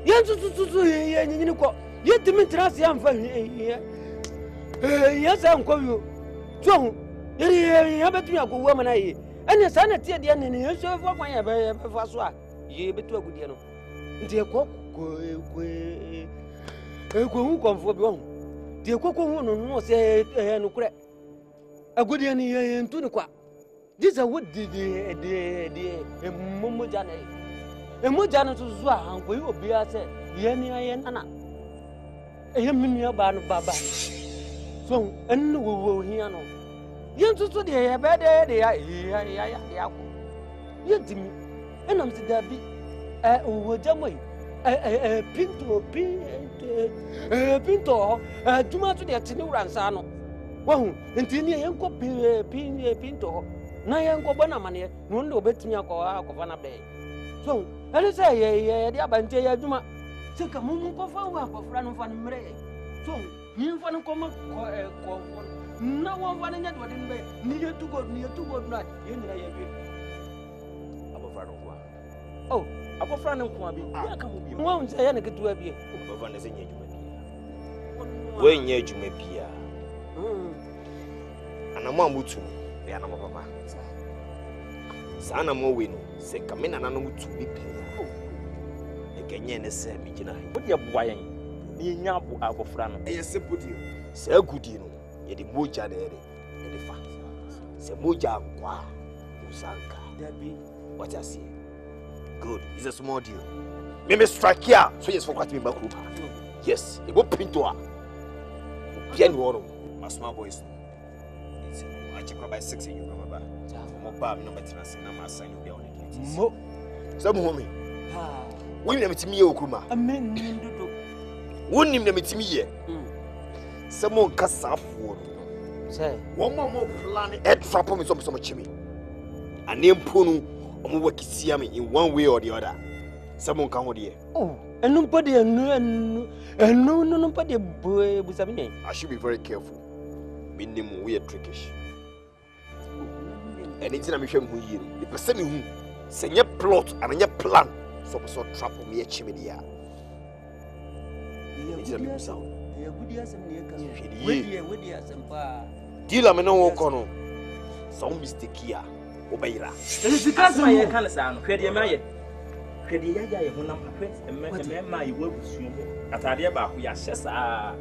ye susu ye nyini ko ye timi trase amfa ye sa nkɔ wi so ye betumi akowo ma na ye ene sa na tie de ne ne yeso fo kwan ya be fa so a ye betu agudie no nti ekɔ hu konfo bi won nti ekɔ hu no se no kure agudie ne ye ntu ne kwa disa wodi de momoja na emoja no so so a hanko yi obi a se ye ni aye nana eye minua ba no baba so enne wo hia no yentutu de ye be de ya ko yentimi enam si dabi owo jamoi pinto juma to de tini uransa no wahu ntini ye nko pinto na ye nko bona mane no ndo betimi akọ na be so ele say ye de abante ya juma se ka mu ko fa wa akofra no fa no mre so ni fa no ko na won fa nya do de be ni ye tu god na ye nyina ye bi abofra no kwa oh abofra no kwa bi ya ka mu bi won se ye ne ketu abi abofra ne se nya juma bi we nya juma bi a anamo amutu be anamo papa sa anamo we no se kamena na no mutu bi bi e kenye ne se mi gina wo de boa yen ni nya abofra no e se budi se agudi no ye de moja de fa se moja kwa usanka dabi what I see good it's a small deal me strike here so yes for kwat me back group yes e go pinto a obian woro my small boys it's I check by 6 in you remember mo ba me no betina se na ma sign obi a on duty mo some homie we me metimi ye okuma amen ndodo wonim na metimi ye Someone cast for say one more plan head trap me some chimney. And name Punu or work see me in one way or the other. Someone come here. Oh, and nobody no nobody boy was I should be very careful. Minimum we are trickish. And it's not a mission who you if a semi who send your plot and your plan so trap me a chimney. It's a sound. e gudi asem ne ka wedi asem pa deal am no wo kono so mistake ya obeyira because my kan sa no hwede ma ye hwede ya ye honam hwede ma ye wabusu mo atade ba ko ya hye saa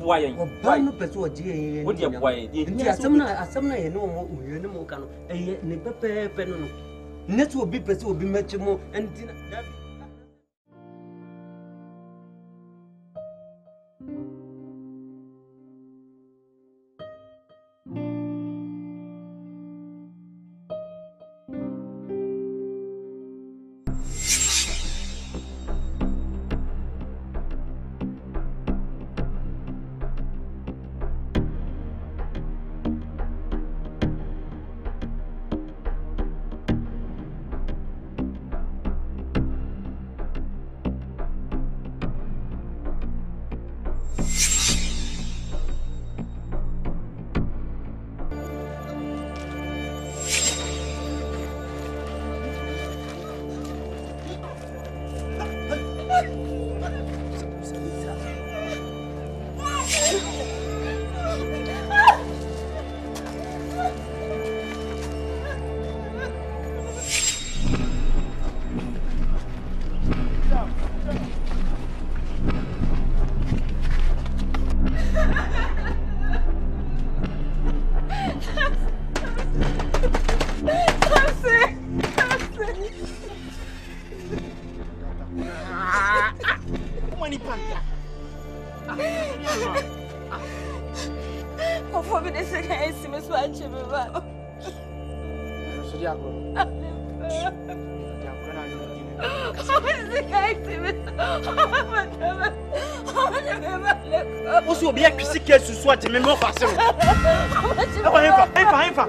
boye ba no pese o die wo die boye die asem na ye no mo uye ne mo ka no eye ne pepe no no net obi pese obi mechi mo entina dabi Oso obi akwisi kesu so ati me mo fa se. Efa.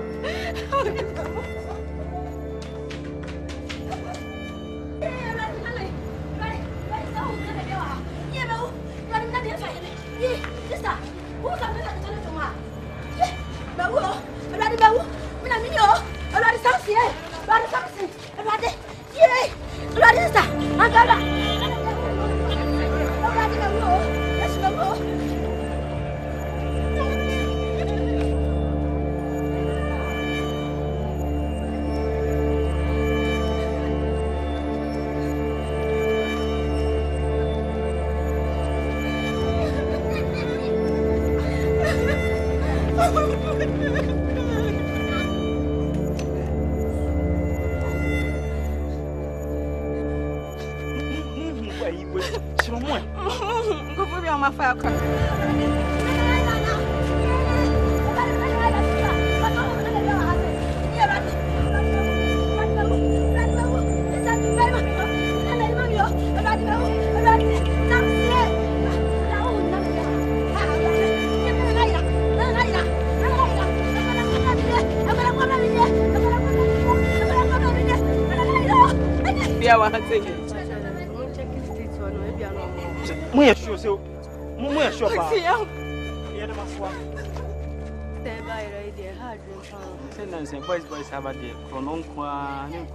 Boys have a day. Prononqua, and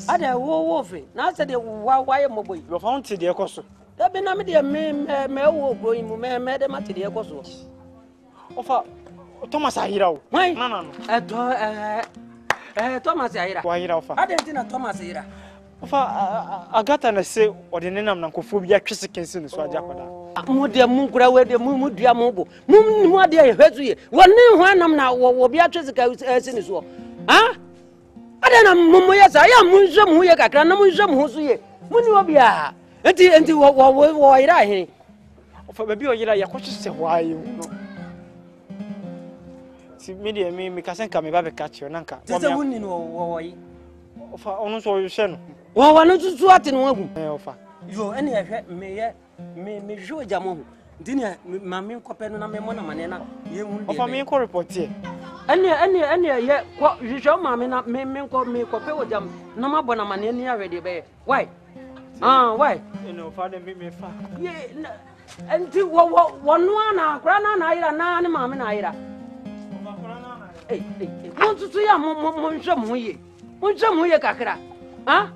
Ada wo fe na se de wa ye moboy you found to the ekoso da be na me de me wo groyin mu me de ma te de ekoso ofa Thomas ahira o no Thomas ahira wa ahira ofa ada ntina Thomas ahira ofa agata na se ode nenam na nkofo bi atwese kense no so aja koda mu de mu nkura we de mu dua mu bo mu de ye hwezu ye woni ho anam na wo bi atwese ka ese ni so ha ada na mumu ya sa ya munzo mu ye kakra na munzo mu so ye muni obi a enti wo ira he ofa ba bi o yira yakwohye hwaye no si me de me kasen ka me ba be catch you nanka tese woni no wo yi ofa onu so yo hye no wo no tutu ate no agu ofa yo ene ye hwe me jo jamo dini ma me nkope no na me mo na mane na ye hu de ofa me ko report here ene ye ko jo ma me na me nkope wo jam na ma bona mane ni awede be why why? You know, father make me far. Yeah, and to one grana ira na ni mama na ira. Hey, want to see a monjamuye. Monjamuye kakra. Huh?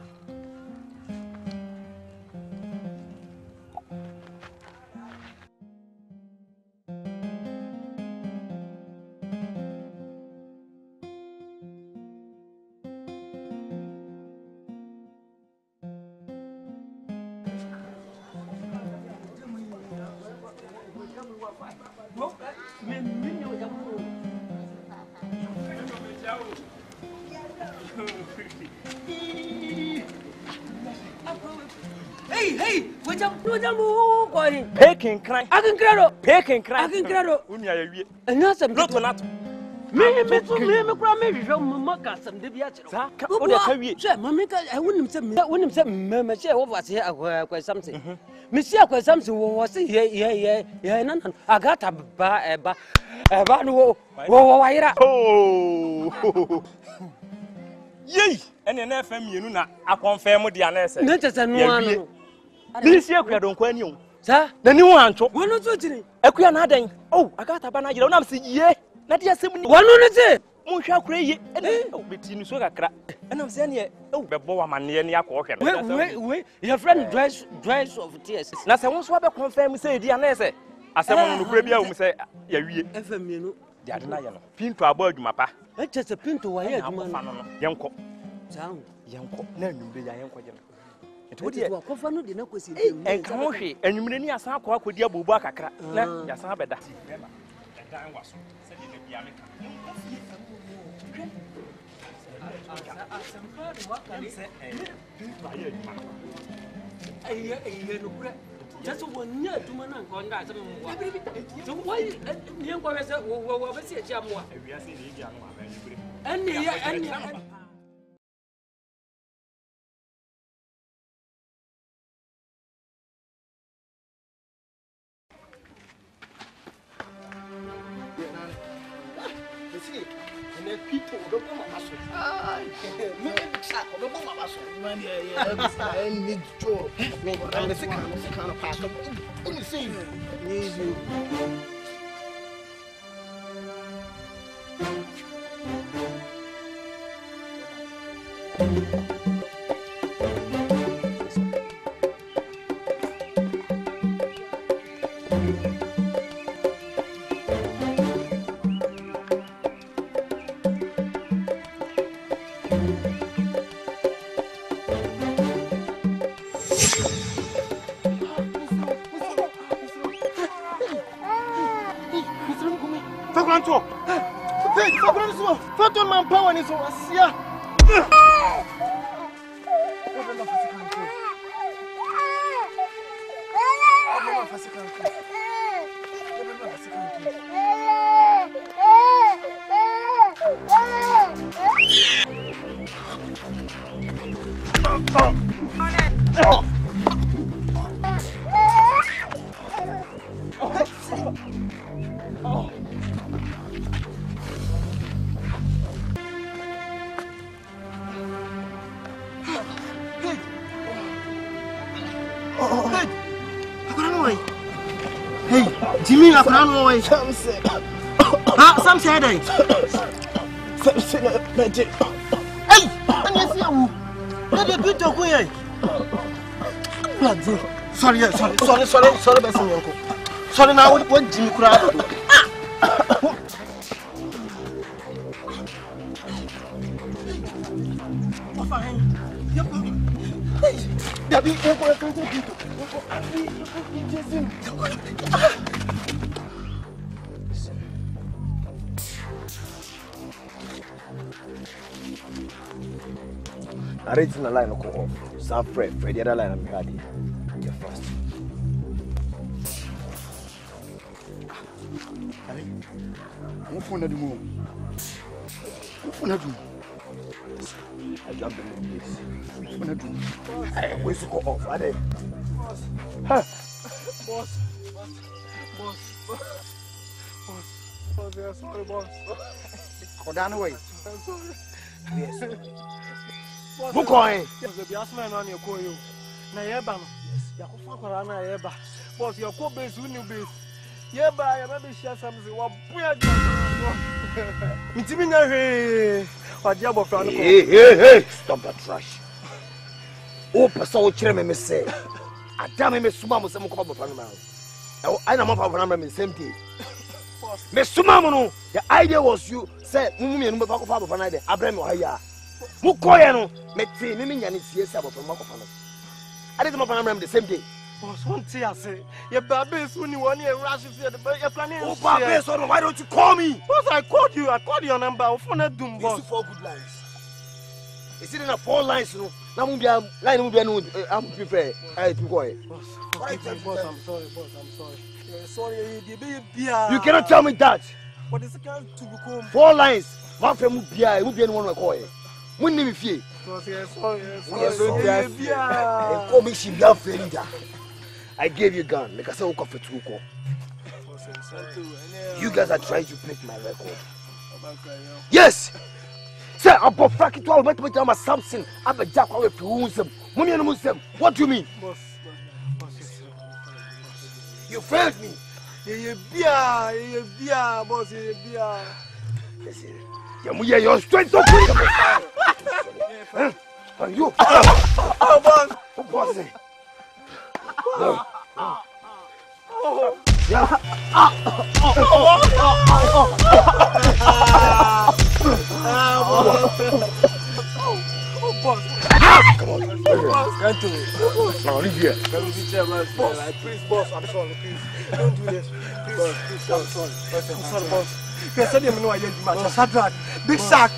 Hey, what's up? Peking cry. I can cry. Peking cry. I can cry. Unya and not some not not. Me, Maka, some deviation. Mamma, I wouldn't say, Mamma, was here quite something. Monsieur, quite something was here, none. I got a bar, oh, yay, and an FM, you know, I confirm with the answer. Let us know. This year, I don't quite you. Sir, the new one, we're not watching. Equianading. Oh, I got a banana, you don't have to see, yeah. Not just one on it. Musha cray, and between Sogakra. And I'm saying, oh, the boa man near Yakoka. Wait, your friend dries of tears. Now, I won't swap a confirm, say, dear Nessa. As someone who could be say, yeah, FM, the Adana, pin to aboard my pa. That's just a pin to wire, Yanko. Sound, Yanko, no, be Yanko. It would be a coffin, the Nakosi, and Kamoshi, and you mean your son could be a bubaka. Yes, I bet that. That was said in the Yamaka. Just one year to man and conduct some more. So why you were a jamwa? And people don't come up with ah, man, yeah, I need to I'm the second kind of pack. Let me see. Easy. Jimmy, I found away. Some said, some said, magic. Hey, and you see, let the bit of way. Sorry, Bessie. Sorry, now what Jimmy cried. I read in the line of call. Sam Fred, the other line I'm ready. You're first. I'm going to move. I'm going to do. I jump in this. I'm going to do. I wish to go off. Are they? Boss. Yeah, sorry, boss. Go down away. I'm sorry. Yes. Who going? The bias man on your coil. Na yeba no. Ya ko fa kwara na yeba. Boss your co base who new base. Yeba ya be share something wa boya di. Mitimi nya hwe. Wa dia bofra no ko. Hey, stop that trash. O pesa o kire me say. Adam me suma mo se mo ko bofra no ma. I na mo fa bofra me same day. Me suma mo no. The idea was you say mumu me no be fa ko fa bofra na de. Abrem o haya. Mu koye no me ti me nya ne tie sa bofra mo ko fa no. I did my plan the same day. Boss, one tea say, your baby is when you want to rush here. You're planning. Oh, baby, so why don't you call me? Boss, I called you. I called your number. I'm phone at Doom, boss. 4 good lines. Is it in a 4 lines? No, now I'm prepared. I to go. Boss, I'm sorry, boss. I'm sorry. Sorry, you cannot tell me that. What is the kind to become 4 lines? My friend will be one call. When name if you. I gave you a gun. Like I said, you guys are trying to break my record. Yes. Sir, I'm for fracking to all my something. I'm a jack away from Muslim. What do you mean? You failed me. Boss. You're straight so quick. And you? Oh, boss. Oh, boss. No. Yeah. Boss. Come on. Boss. Can't do it. Now leave here. Boss. Please, boss. I'm sorry. Please. Don't do this. Please. I'm sorry. I'm sorry, boss. You said you know I didn't match. Sadrak. Big sack.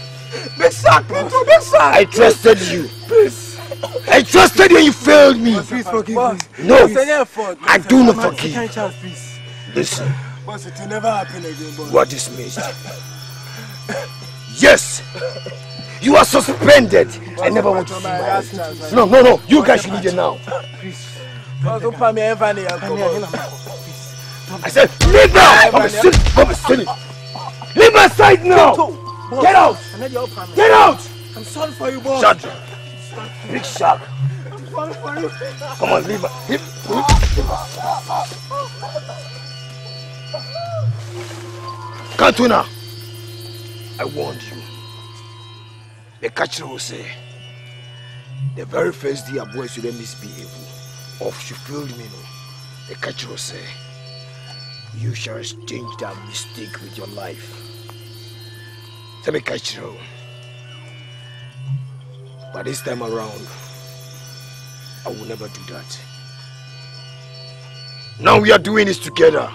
Big sack. Big sack. I trusted you. Please. I trusted you and you failed me. Please forgive me. No. I do not forgive. Second chance, please. Listen. Boss, it will never happen again, boss. You are dismissed. Yes. You are suspended. I never want to see my ass. No. You guys should leave it now. Please. Don't put me ever near. I said, leave now. I'm silly. Leave my side now. Get out. Get out. I'm sorry for you, boss. Shut up. Big shark. I'm sorry for you. Come on, leave. Cantona, I warned you. The catcher will say, the very first day a boy should misbehave, or she failed me, the catcher will say, you shall exchange that mistake with your life. Tell me, catcher. But this time around, I will never do that. Now we are doing this together.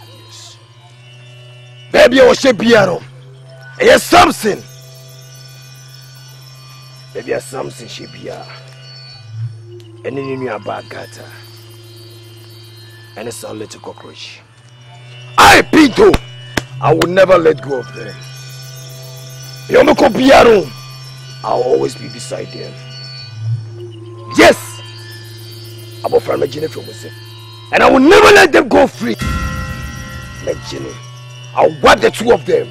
Yes. Baby, I was a piano. Yes, something. Baby, I something she be and then you are bad gata. And it's a little cockroach. I Pinto, I will never let go of them. Yomoko Piano, I'll always be beside them. Yes, I'm a friend of Jennifer, and I will never let them go free. Like Jenny, I'll wipe the two of them.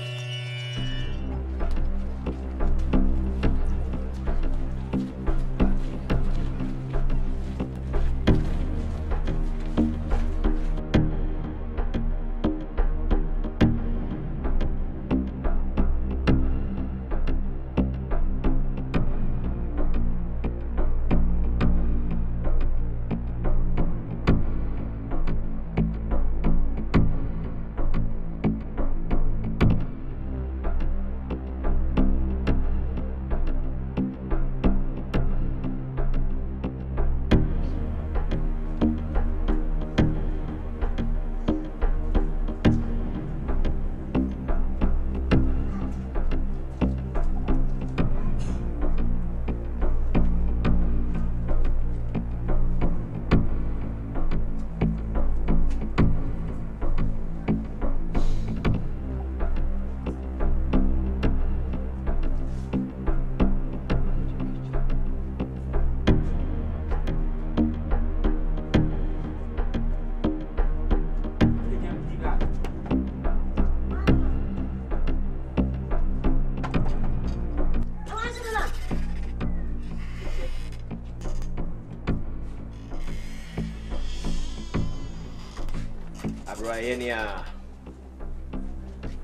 Briania.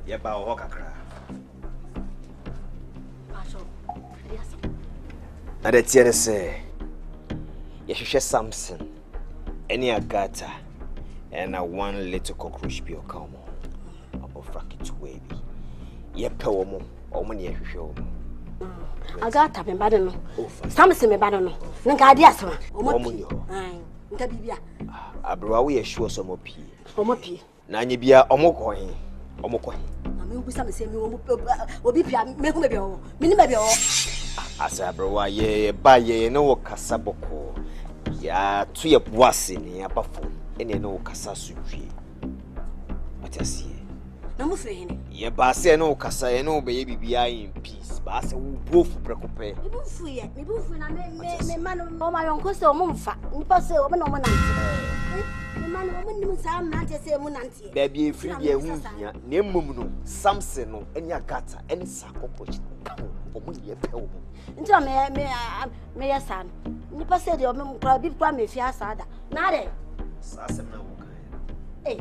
Yeba Hokakra. And the theater say, Yesha Samson, any Agatha, and a one little cockroach be a come up of Fracket Wavy. Yepomo, or many show. Agatha, me badano. Samson, me badano. Nangadias, Omoyo. Ntabibia. Abra, we assure some opi. Omopi. Nanyibia, Omokoi. Omokoi. I mean, some say me Obipia, make me be minimum. As a bro, ye buy ye no Casaboko. Ya to your boissing, ya buffo, and no Casasuchi. But I see. No, saying, Ye basse no Casa, no baby be in peace, but I say, both precope. Me both when I made man of my uncle so monfa, and pass a woman on the man woman some not say monanti. Baby, free ye wound here, near Mumuno, Samson, no, any Agata, any sack of which come for me a pill. Until may a son. Nipa said your mum probably me fiasada. Nade. Sassam now. Eh.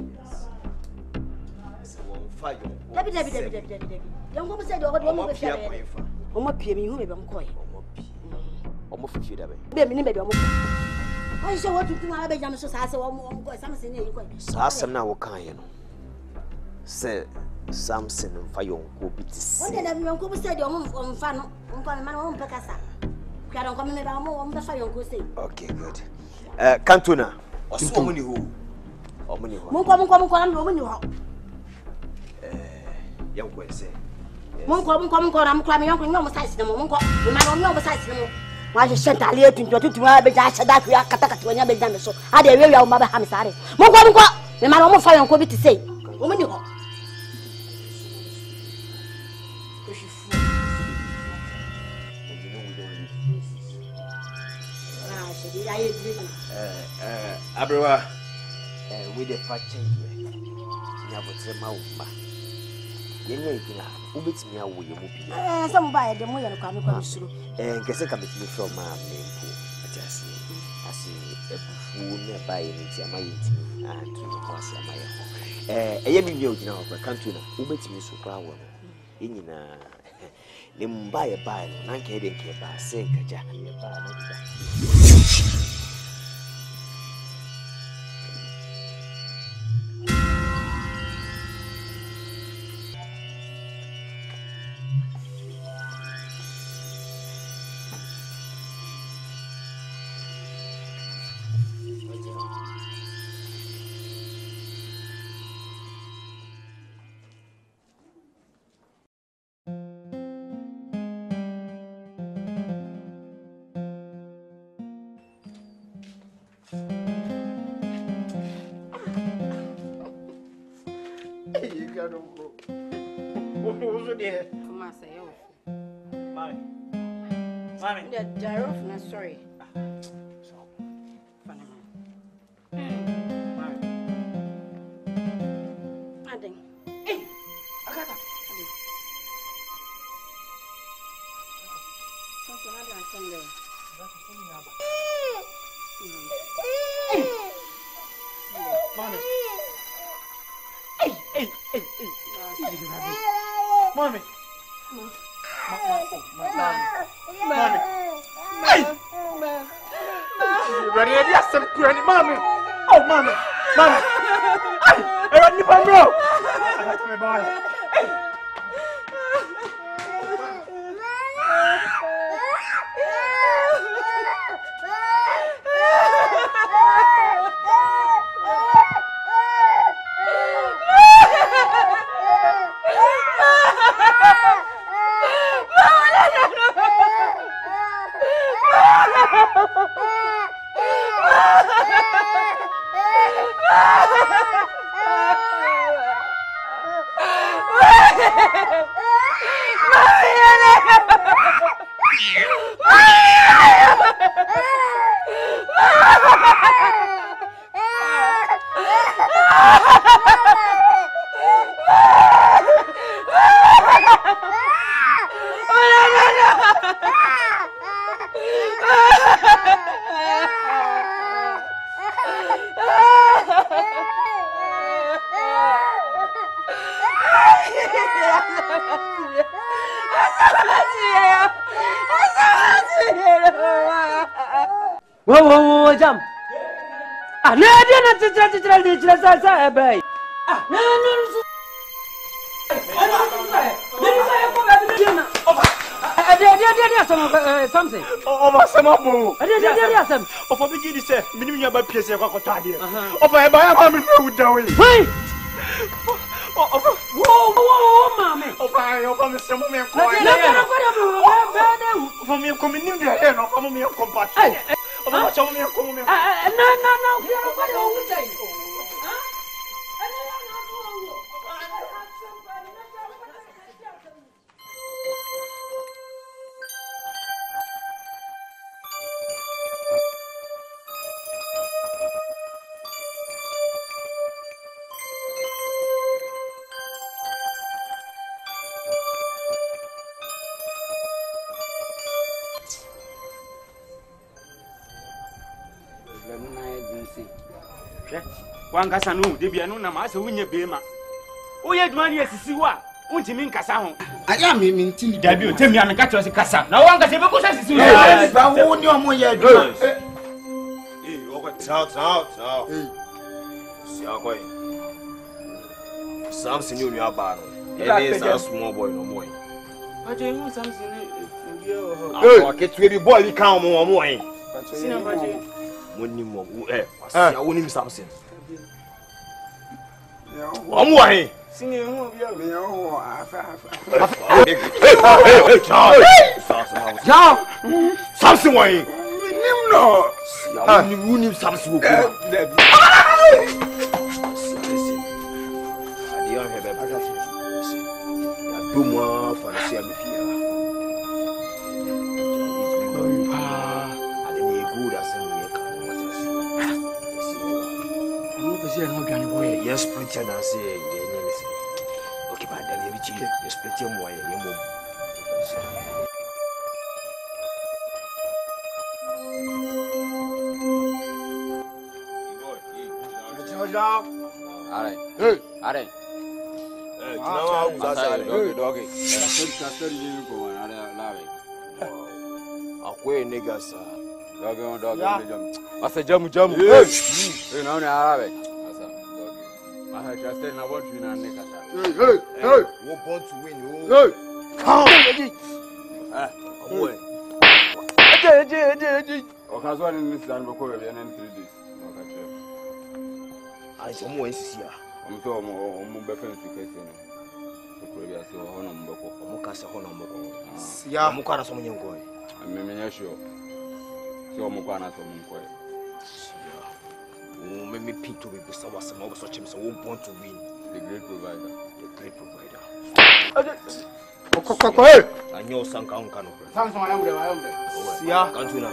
Debbie. Young woman said, "Oh, what was your wife? Omo Pim, you may be coy. Almost a few days. Baby, maybe I show what to do. I bet I'm so sad. Something Sassam now, kind. Say Samson and Fire will be to see. What did everyone said your mum on Fano? My own Pacasa. I don't come in about more on the fire. Okay, good. Cantona, or so many who? Or many who? Come, young boy say. Come, I'm climbing up no size no more. You might not know besides no more. Why you sent a letter to my bed? I said that we are Kataka when you're done so. I did really mother Hamsari. Monko, the man almost fire on Kobe to say. Woman, you Abra, with the fat change, never say my ubit me away you some buy the moon and come through and guess I come from my name. I see a fool nearby in my and to my a yemi you know, Cantuna, ubit me so proud in Limbuy a buy, and getting care by saying, Mommy, the giraffe, sorry. Funny man. Adding. Hey, I got that. Something I got Sunday. Mommy. Hey. Mommy. Mommy. Hey! You ready? Yes, I'm ready, mommy. Oh, mommy. Hey! I want you to bro. I got my boy. Whoa, jump. Ah, no, I didn't say, baby. Ah, no. Something. Over some more. I didn't some. Of a beginning, sir, minimum about PS of a buy a mammy with Dowie. Wait! Whoa, mammy. Over the summer man. For me, coming in the air, no, for me, compact. No. One Cassano, Debiano, Namasa, Winya Bema. Oh, yet money as you are. Won't you mean Cassano? I am in debut. Tell me, I'm a cat as a Cassa. Now, one can say, because I see you. I won't know more yet. Out. See how going. Something new in your barn. It is a small boy no more. I tell you something. I get to be boy, come on, more. When you move, I won't him something. One way. Singing, something way. No, you need something. Do more for the same here. I didn't good as yes, pretty and I say, okay, but then you split him while you move. I just said I want you now, nigga. Hey, what want to win? Hey, come away. Okay, so in this land, we're going to 3 days. I saw more here. I'm so more befriends because yeah, Mukara, some young boy. I'm sure. So, Mukana, some boy. Make me pick to be beside some of such as who want to win. The great provider. I know some count. Samson, I am there. Yeah, can't you now?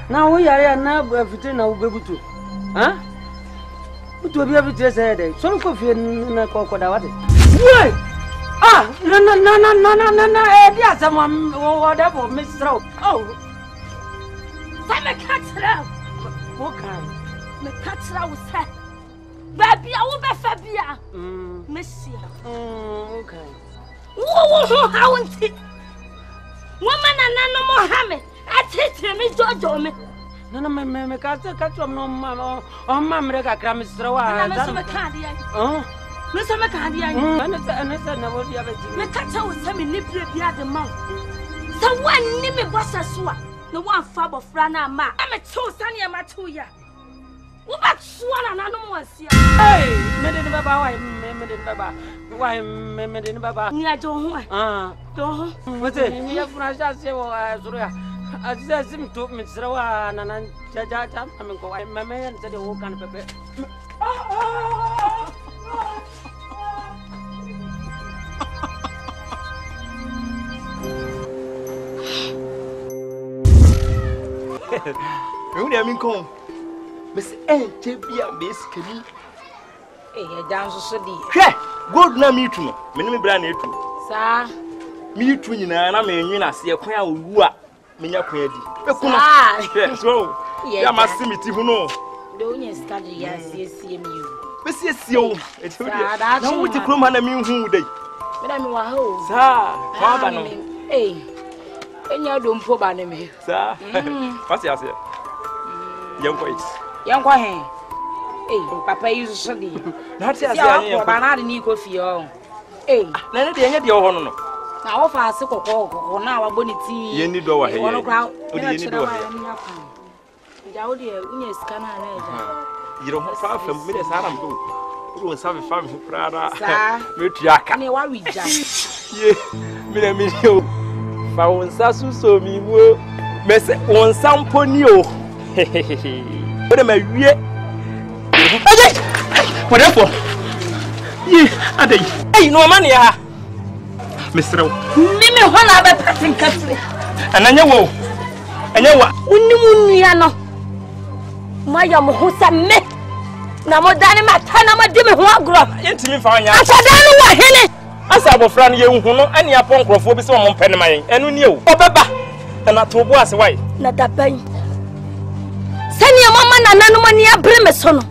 Now we are now everything now be to. Huh? To be able to say, so coffee in a crocodile. Wait! Ah, no, yes, someone whatever, Mr. Oh, Simon Catcher. What kind? The Catcher was said, Baby, I will be Fabia. Monsieur. Okay. Oh, how is it? Woman and no more hammer. I teach me, George. No, me catch no mamma, or mamma, Crammistra. Oh, Mr. Macadia, and never the other. The Catcher was having nipped the other mouth. So one name was a swat, the one fab of Rana Ma. I'm a 2 sunny and my 2 year. What about Swan and animals? Hey, Medin Baba, Medin Baba. Why, Medin Baba? I don't. What's it? Yes, when I just say, I just him to Miss Rowan and Jajam. I mean, go, my man said the whole kind of paper. You never mean come. Miss Enchebia, Miss Kenny. Eh, down so di. Good na me too. Me brand it too. Sir. Me too nyina na me nwi na se kwan awu a menya kwan adi. Ekuna. So, ya masimiti hu no. Do nya study ya CSM you. Me CSM o. Eti wo dia. Na wo ti krom ha na me hu dai. Me na me wa ho. Sir, kwa ba no. Eh. Enya do mpo ba na me. Sir. Fasi ase. Yankwa it. Yankwa he. Eh, papa yi so di. Na ti ase anya yankwa. Ba na de ni ko fie o. Eh, na ne de enya de ho no. Na wo fa ase kokoko na wa boni ti. Ye ni do wa he. Wono kwa. O de ye ni do wa he. Ja wo de unya sika na na ja. Yiro ho fa fam me de sara mbo. Wo sa fe fam ho prada. Sa. Me tuaka. Ne wa wija. Ye, me na me o. Fa wonsa suso mi wo. Me se wonsa mponi o. Wo de ma wie. Ajay! Whatever. Ye, adai. Hey, no man ya. Misrew. Mimi ho na ba patin kafre. Ananya wo. Anya wa. Unimu nua no. Maya mo ho sa me. Na mo dane mata na mo di me ho agro. Yentimi fa anya. Asadanu wa hene. Asa abofra no ye hu no ane apon krofo bi se wo mpene mayen. Enu ni o. Obeba. Na to bo ase wai. Na daban. Sani mama na nanu mani abre me so no.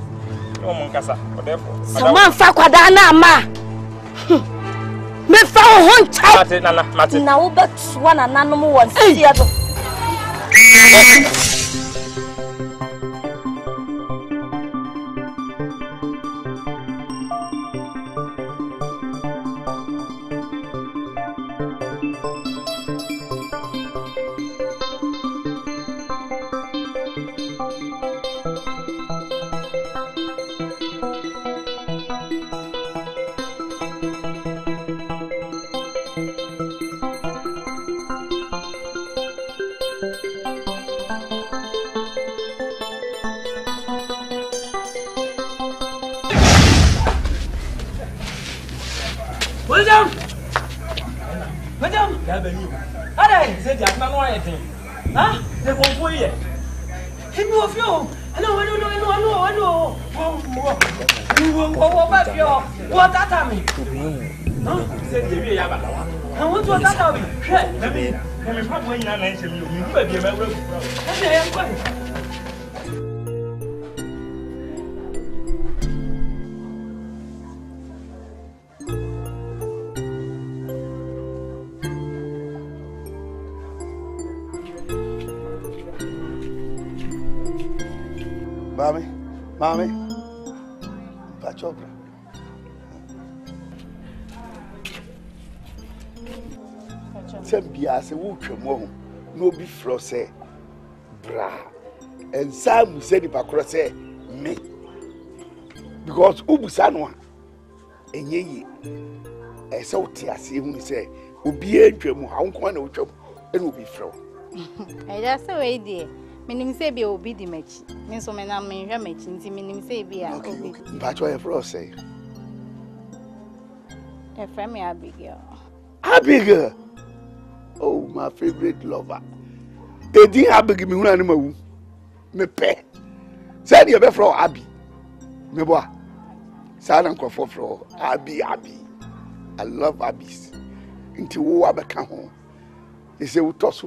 Omunkasa. Odefo. Sama fa kwada na ama. Me fa ho ncha. Mate nana, mate. Na wo betuwa na nanu mo won sia do. Mami, Pachopra. Sembia se wo twemo no bi fro se bra. And Sam said the pakro say me. Because ubusa no enye yi. E se wo te ase hu se obi adwam ha won na wotwam e no bi fro. E da se we die. Minim se bi obi di machi. Me so me na me hwa machi nti minim se bi a obi. Pacho e fro say. E friend me Abigail. Abigail. Oh, my favorite lover. They didn't have to give me one animal. Me pay. Said you be from Abby. Me boy. Said I'm from Abby. I love Abby's. Until we have come home. They say we toss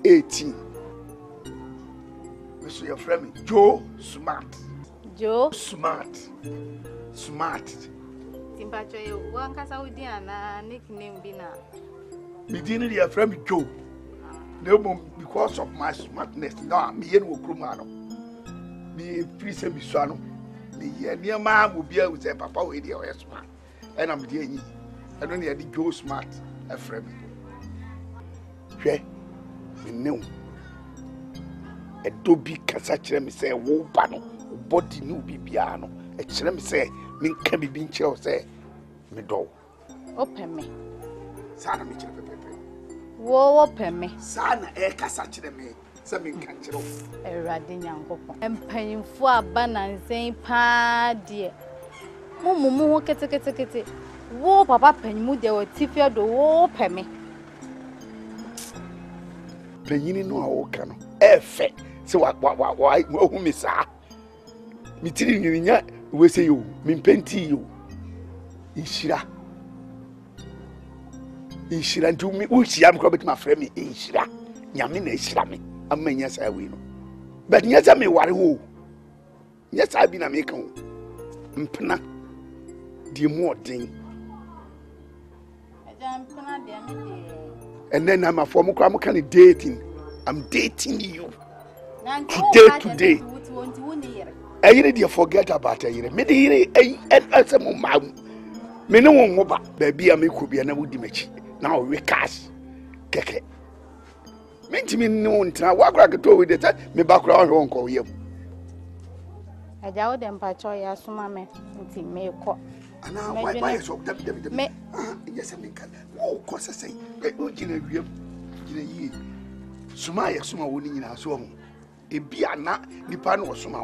18. So your friend Joe Smart. Joe Smart. Timpacho you wan kasa udi ana nickname bi na. Me didn't your friend Joe. No more because of my smartness. No, me yen wo kruma no. Me free se bisano. Me ye near ma will be able to say papa we dey o smart. And I'm dey yi. I don't need Joe Smart a friend. Hwe. Me know. E do bi kasa kire me say wo ba no. Body no bibia no. E kire me say me nka bibi nkyerɛ say me do. Open me. Sana me kire pepepe. Wo open me. Sana e kasa kire me say me nka kyerɛ. Erade nyankopon. Empanyimfo aba nansen pa de. Mumu ho kete. Wo papa panyimu de wo tifia do wo open me. Panyini no a wo ka no. Efe. Se wa hu me sa. mitiri nyinya we say yo me penti yo inshira ntu mi wo hia me ko betima frɛ me inshira nyame na inshira me amanya sa we no but nyasa me ware wo nyasa bi na me kan mpena di mo den mpena de me de and then I'm a form of kind of dating. I'm dating you today. I need forget about it. Me and some mom. Me no one moba. Baby, I could be an old image. Now we cash. Keke. Me no time. What I could do with it. Me background won't call you. I doubt them, Pachoya, Sumame, and me call. And now, why so me? Yes, I mean, oh, cause I say, Suma, Suma, winning in our song. A biana, Nipan or Suma.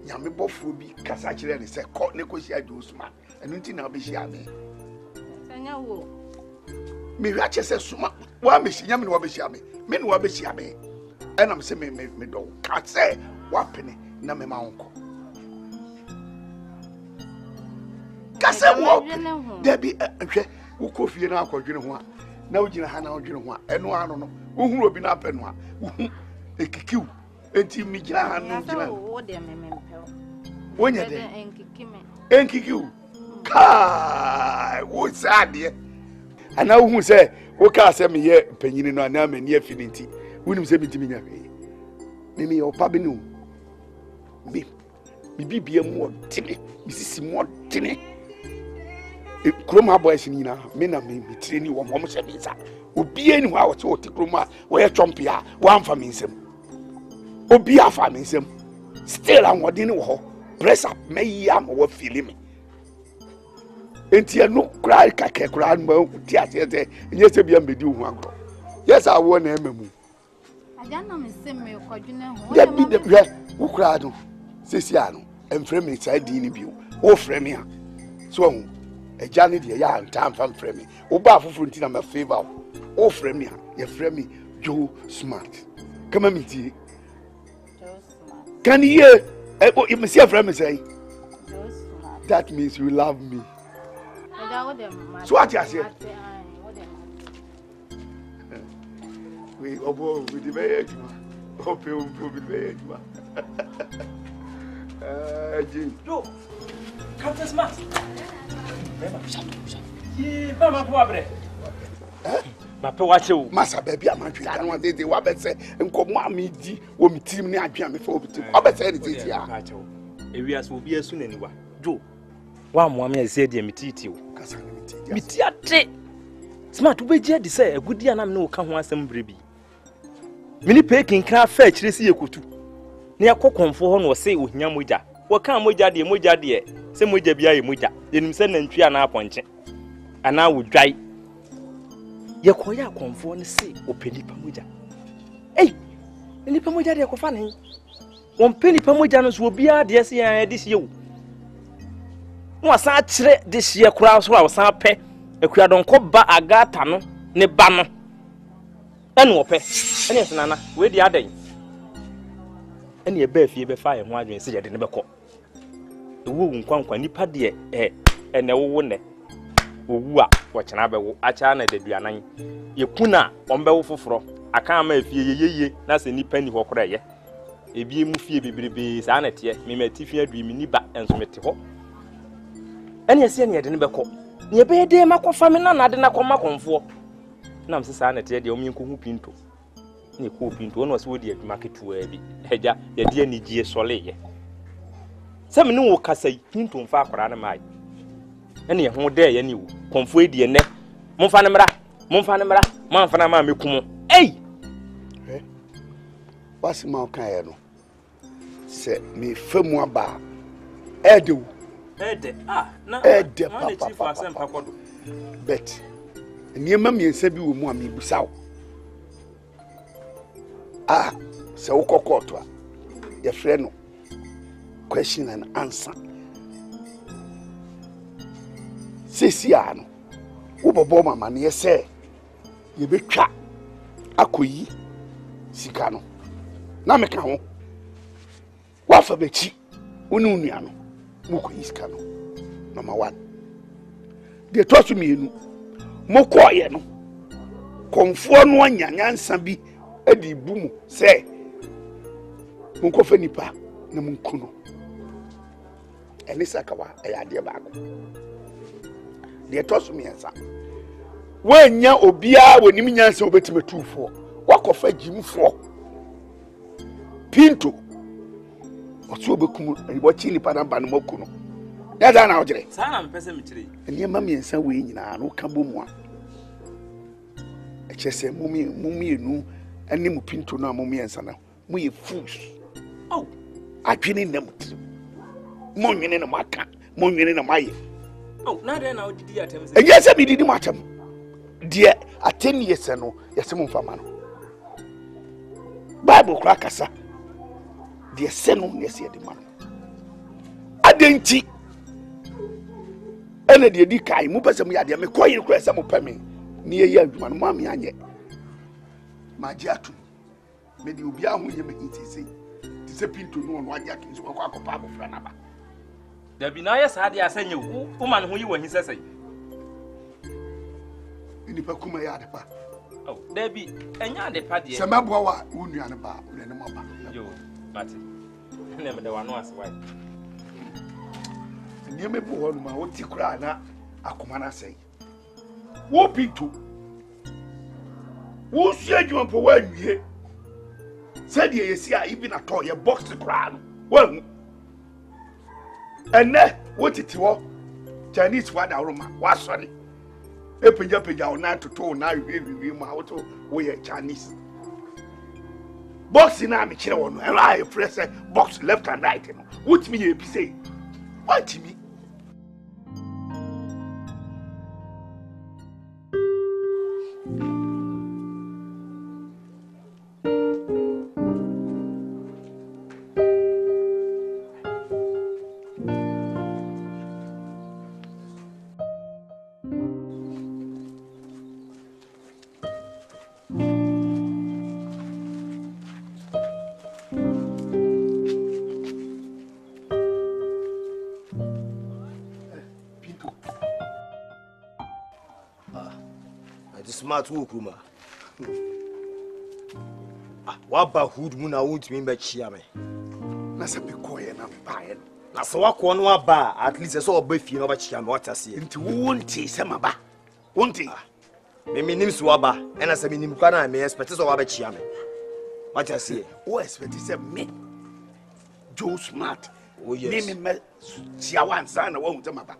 Yami both will be Casachi and say, Court negotiate do Suma, and until now be Shami. Me ratchet says Suma, one Miss Yamin Wabishami, men Wabishami, and I'm saying, me dog can't say, what penny, Name my uncle. Kasa walk. There be who coffee and alcohol, you know what? Now, you know, Hannah, you know what? And one, no, who will be up and one. A kill, and Tim Mijan, when you're there, and kick you. Kai, what's that, dear? And now who say, what can I say me here, penny in our name and near finity? Wouldn't say me to me. Maybe your pabinu. Me be a more timmy, Mrs. More timmy. Kroma boys in na me na me training wo mo se bisa obi enu a wo te kroma wo ye chompia wan fa me nsem obi afa me nsem still an wodi ni wo press up me ya ma wo feel me enti enu kra ka kra no ti ate nye se bia mbedi hu agro yes I won na emamu aja na me se me kwadwene ho ya bi de hwe wo kra do sesi ano emfre me sai di ni bi wo frɛ me a so a journey the ya and time from frame. Oba fufuntina my favor. Oh frame me, you frame me Joe Smart. Come on, me. Can you hear? You must see a frame say. That means you love me. So what you say? We obo with the bed. Hope you will be bed. Joe, Captain Smart. Mama pobre. Ma pe wa che o. Masa baby amantwe kan wa dey wa be say nkomo amidi wo mi tim ne adwe am fe obitim. O be say ni titi a. Ewia so obi asu nani wa. Jo. Wa mo am ya say dey mititi o. Kasa ni mititi. Mitiate. Smart wo be je de say agudi anam ne wo ka ho asem brebi. Mini pe kinkra fa akire si yekotu. Ne yakokonfo ho no wo say ohia moja. Wo kan moja de se moja bia ye moja. Yenim se nantwi ana aponche. Ana wodwai. Ye koya konfo ne se openipa moja. Ei! Nipa moja de kofa ne. Won penipa moja no so bia de se ya de se wo. Wo san kire de se kura so a wo san pe. Akua don ko ba agata no ne ba no. Ene wo pe. Ene se nana, we di adan. Ene e ba fie be fa ye ho adwen se ye de ne be ko. Ewu nkwankwa nipa de ene wo ne owu a wo chena be wo acha na deduanan ye kuna ombe wo foforo aka ma afie yeyeye na se nipa ni ho kora ye ebie mu fie bebrebe sa na te me mati fie adu mi ni ba enso mete ho ene ese ne ye de ne be ko ne be de makofa me na de na koma konfo na mse sa na te de o mi nko hu pinto ne ko pinto no se wo de aduma ketu a bi eja ye de ani gie sole ye se me ne wo kasai pinto mfa akora na mai ene ho de ye ni wo konfo edie ne momfa ne mra mamfa na ma mekumo ei wasi ma kan ye no se me famu aba ede na ede papa bet niema miensa bi wo mu a me busawo se wo kokoto a ye frɛ no question and answer sesi ano wo bobo mama ne se ye betwa akoyi sika no na meka ho wa wafa bechi wonu nua no moko iska no number 1 de to so mienu moko ye no konfo no anyanyansa bi adi bumu se moko fa nipa na munku no elisa kawa ayade baako de to so miensa wanya obia wonim nyansa obetime tuufo wakofa jimfo pinto otu obekum ebochi nipa na ba no maku no ya da na ogere sa na mpese mikire eni ma miensa we nyina no ka bomu a echese mumi enu ani mu pinto no amu miensa na mu ye fools oh atwene nam tiri mo nwene na maka mo nwene na maye oh na de na odidi atem se enye se mi didi mo atem de ateni yese no yese mo mfama no bible kra kasa de se no yese de man adenti ene de di kai mu pese mu ya de me koyi kra se mo pemi ni ye adwuma no ma me anye ma ji atu me di obi ahu ye me intisi ti se pinto no no anya atu so ko akopa abofra na ba dabi na ye sa de asanye wo ma no ho yi wahi sesai nipa kuma ya de pa oh dabi enya de pa de se mabwa wa wonua ne ba ne mo ba yo mate ne me de wano ase wai ni me bo honu ma wo ti kura na akoma na sei wo pinto wo su adwuma po wa wie se de yesi a ibi na to ye box kura no wa hu enne wo titi wo Chinese wa da roma wa sori epeja ona toto na wiwi mu a woto wo ye Chinese box na me kire wono and I press box left and right no what me ye bi say what me smart wokuma waba hood mu na wontimi be chia me na se be koye na bae na se wakọ no aba at least so oba fie no ba chia me watase nti wonti se maba wonti me nim so aba ena se me nim kwa na me expect so oba chia me watase wo expect se me Joe Smart oh yes me chia wan sana wo hunta maba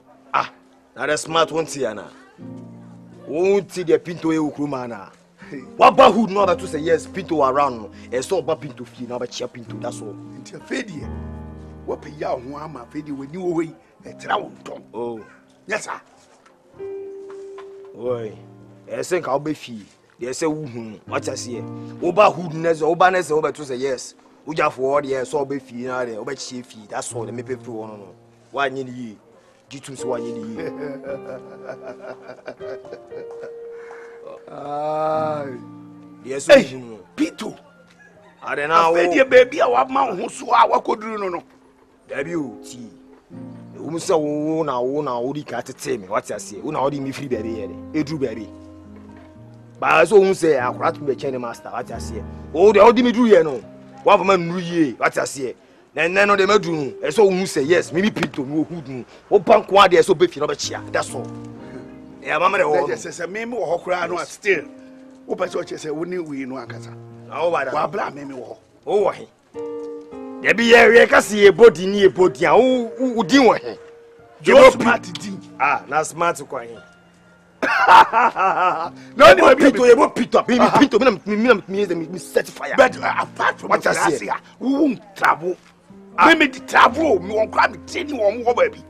na the smart wonti yana wonti de pinto e okruma na waba hood no ba to say yes pinto around e so oba pinto fie na ba chia pinto that's all nti afedie wo pe ya ho ama afedie wani wo yi e tra wo nton oh yes sir oi e se nka oba fie de se wu hu watase oba hood na so oba na se oba to say yes ujafo all the so oba fie na de oba chia fie that's all me pe free one no wa nyi ni jitum se wa nyi ni yes Pito are na wo afedie baby a wa ma ho so a wakoduru no no dabi o ti o se wo na di ka tete me what you say wo na di me free baby here edru baby ba so wo se akura to be chain master what you say o de me dru here no wa for man nru ye what you say na no de me dru no e so wo se yes me Pito no hood no o banko ade so be fi no be chia that's all ya mama de wo se me wo hokura no still wo pese o chese wo ni wi no akasa o wa da wa bla me wo o wo he ya bi ye ka se e body ni e body a o din wo he Joe Smart din na smart ko he no ni Pito ye bo Pito me certifier but apart from what I say we won't travel me travel me won kwa me tini won wo ba bi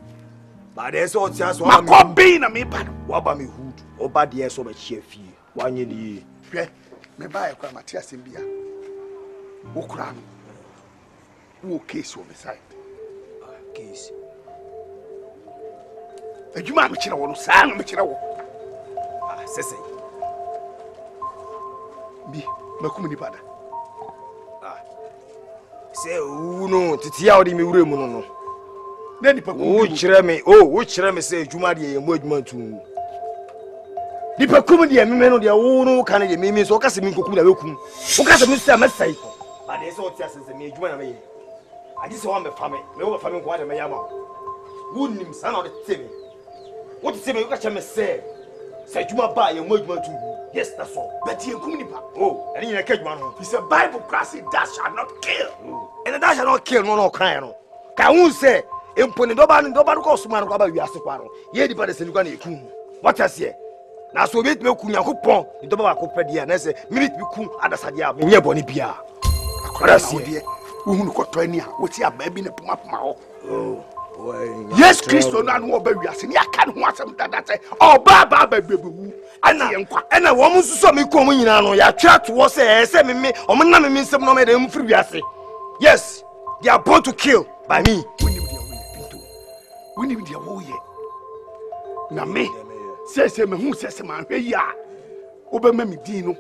ba de so ti aso ma ko bin na me ba wa ba me hood oba de so ba chia fie wa nye ni hwe me ba e kwa Matias mbia wo kura no wo case on the side case adwuma me kire wo no saa no me kire wo sese bi makum ni pada Say, no, Titia, or the Murum, no. Then the Chereme, oh, which Chereme say, Jumadi, and Wordman too. The Pacumia, men of their own kind of memes, or Casimir Kukula Lukum, who got a Mr. Messay. But there's all just as a major man. I just want the family, no family, what a mayama. Wouldn't him, son of the Timmy. What is it, what you say? Say, you might buy a Wordman too. Yes, that's all. But you couldn't. Oh, and in a cage man. He said, Bible class, that shall not kill. And that shall not kill, no crying. Can you say, Impony Doban, Doban Cosman, Baba Yasquaro? Ye the Padres and Ugani. What I say? Now, so wait, no Kunya Coupon, the Doba Copedia, and I say, Minute Bukum, Adasadia, near Bonibia. I see, who got 20, which you have baby in a pump. Oh. Yes, Christo, and what baby, I can't want some that say, oh, Baba, baby, and a woman saw me coming in. I tried to was a semi or my means some no matter free. Yes, they are born to kill by me. We need the whole year. Now, me says him who says, man, ya, Obama Dino,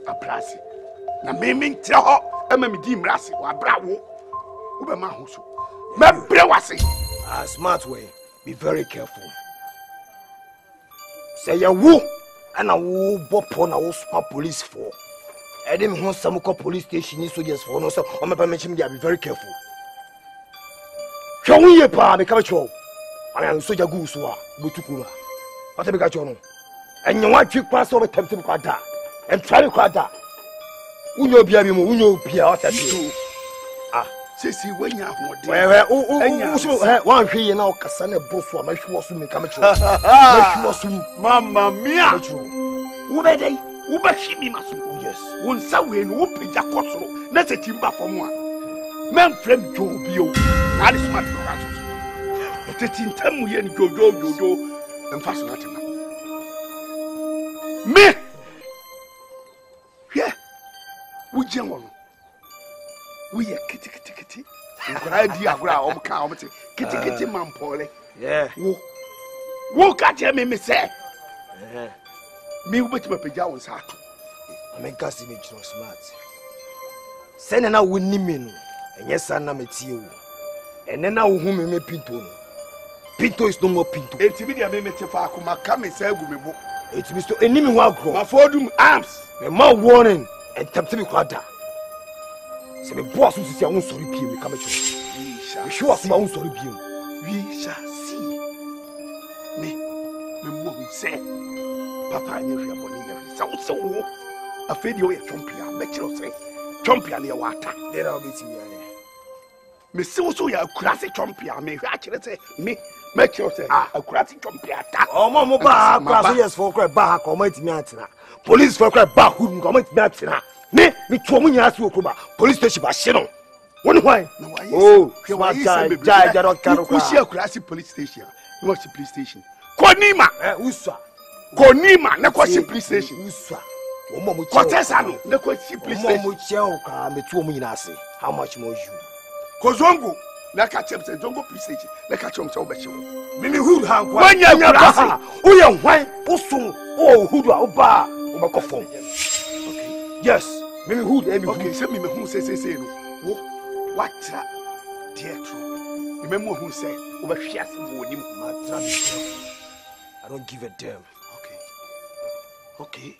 a brassy. Now, me tell her, and me dim brassy, or bravo, Obama Husso. My brewasi. A smart way. Be very careful. Say ya woo, and I will bop on a smart police for. I didn't want some police station in soldiers for no, so I'm about mentioning be very careful. Show me a pa, me come show. I am soldier goose, Butukura. What have you got on? And you want to pass over tempting quadra and try to quadra. Uno Biamu, Uno Pia, ah. Sissy, when you are one here now, Cassandra Boswa, my shoe was soon coming to Mamma mia. Ubede, Ubashimi Masu, yes. One Sawi, Whooping Jacotso, that's a timber from one. Man, friend Joe Bio, that is my practice. But it's in 10 million go, and fascinating. Me, yeah, we general. We are kitty. Idea, ground, kitty, man, Polly. Yeah. Who can't hear me, say? Me, which my pajamas are. I make us image no smart. Send an hour with Nimin, and yes, I am at you. And then now, whom me Pinto. Pinto is no more Pinto. It's immediate, I made a come and say, it's Mr. Enemy Walk, my 4 arms, and more warning, and Taptimi Quadra. C'est le bois sous ses own sorry pied, we come at you. We show us my own sorry pied. We shall see. Me, mom say, Papa, you are money. So, a video of champion, make you say, champion, your water. Then I'll be to you. Miss so ya classic champion, may actually say, me, make you say, a classic champion. Oh, Mamma, class for crab back or might matter. Police for crab back who commit matter. Me to me ask you police station by Sharon. One why? Oh, die, classic police station. What's the police station? Konima, Usa. Konima, Nakwasi police station. Usa. Kotesano, Nakwasi police station. Me to me nasi. How much more you? Kozongo, Nakachems and Zongo police station. Nakachems over you. Mimi Hood Hank, when you're not. Oh, yeah, why? Osum, oh, Hood Oba, Obacofo. Yes. Maybe who? Okay, send me who say no. What? Dear true. Remember who say over shares for him. I don't give a damn. Okay.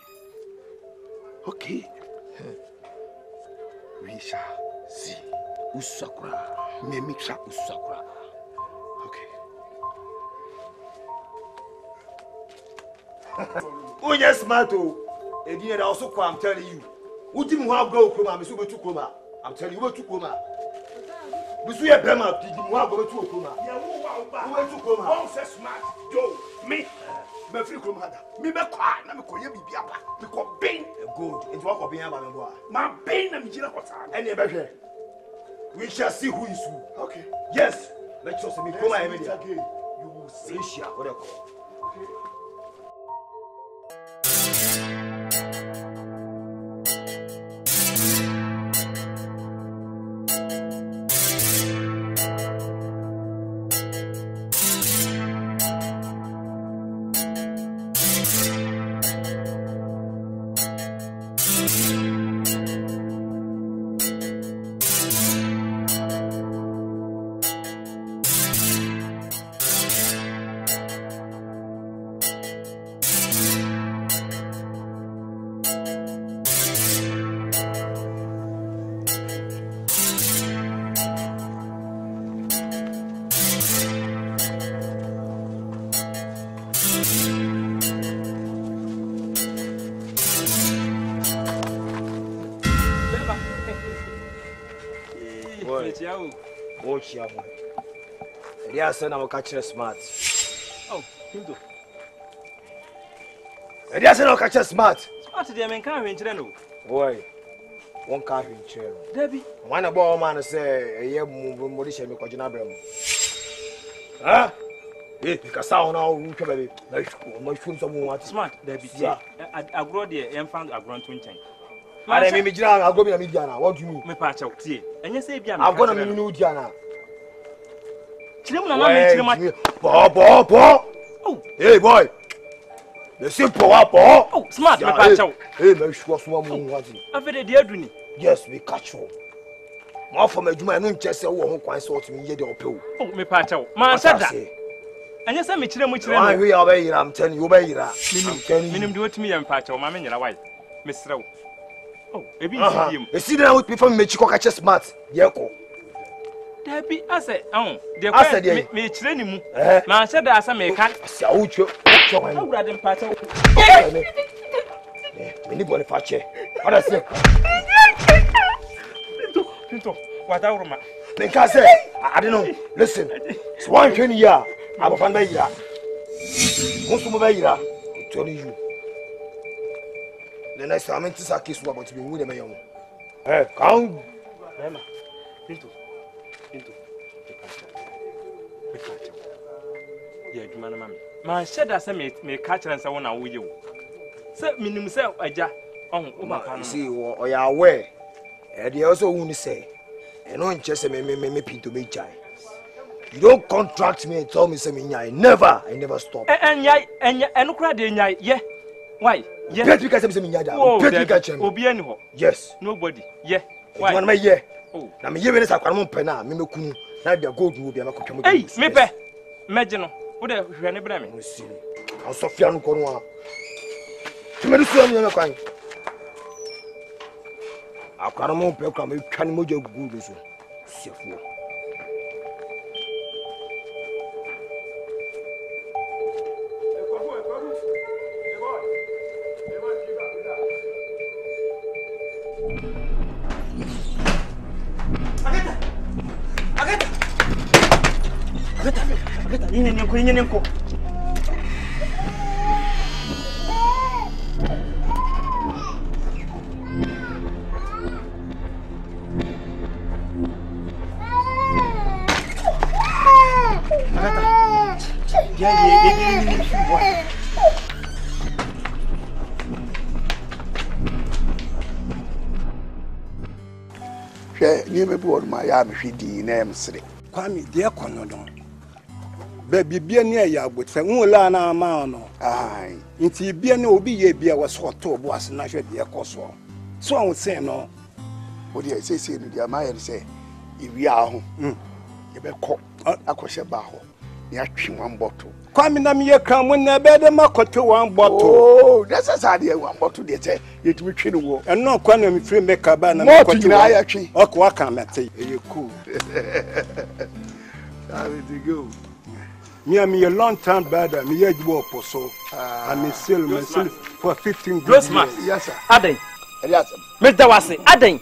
We shall see. Usakura. Memiksha Usakura. Okay. Oh yes, Mato. And you also come, I'm telling you. Who didn't have go coma, Miss Uber to coma? I'm telling you, what to coma. We see a Bema, did you want to go to coma? Who went to coma? Oh, says smart, Joe, me, my free coma, me, my car, and I'm going to be because Bain, good, and walk of Biama, my Bain and Gina was and never. We shall see who is who. Okay. Yes, let's just me coma again. You will see, whatever. Yes, and I will catch you smart. Oh, Pinto. Yes, and I'll catch you smart. Smart, dear man, can't venture no. Boy, one car in chair. Debbie, one about man say, a year Morisha Micojinabram. Ah, because I now probably my phone someone smart, Debbie. Yeah, I grow there and found a grown twin tank. I mean, I'll go to Mediana. What do you mean? My patch out tea. And you say, I'm going to mean Diana. Oh, hey boy. The simple oh, smart, my patch out. Hey, my squash woman. I've had a dear Dunny. Yes, we catch you. More from a Juma and Chester who quite sort me yet or pill. Oh, my patch out. Man said that. And you say me children, which we are way. I'm telling you, obey that. Minim do it to me and patch out, mamma, and your wife, Mr. Oh, maybe you see that would be from Mexico catch smart. Yako. Debbie, I said, oh, the me training. Man said that I may can't. So, I'm glad in part of anybody patch. What I say? What I remember. Think I say, I don't know. Listen, it's 120 years. I'm a fan by you. Most of my year, I'm telling you. The next time I'm to kiss you about to be with me. Hey, come. Pinto. Yeah, you man, man, said that I may catch and so on with you. Say, meaning, say, Aja. Oh, see, or you are aware. And they also want to say, and on just me Pinto me chai. You don't contract me and tell me something. I never stop. And cry, yeah. Why? Yeah, because I'm saying, yes, nobody. Yeah, why? One my year. Oh, I'm here when it's a common penna, Mimokunu. Now they go to be a cocoon. Hey, Mepe, Magino, what a Rennebrami. I'll Sofian Cornois. To me, the kind. I'll come on, Pelcam, can move your good. Inyenko. You may board my arm if you name Sri. Kwame, dear Conodon. Baby, be near ya with Famula Mano. Aye, into be no be ye beer was hot to was natural dear Coswell. So I would say no. What do I say, dear Maya say, if we are home, you better call a question baho. You actually one bottle. Kwame, I'm here come when I better mark to one bottle. Oh, that's a idea one bottle, they say, it will kill the war. And no Kwame free make a banner. More to I actually. Oh, what can I say? You're cool. How did you go? Me and me a long time brother, me a job or so. I'm still myself for 15 years. Yes, sir. Aden. Yes, Mr. Wasi, Aden.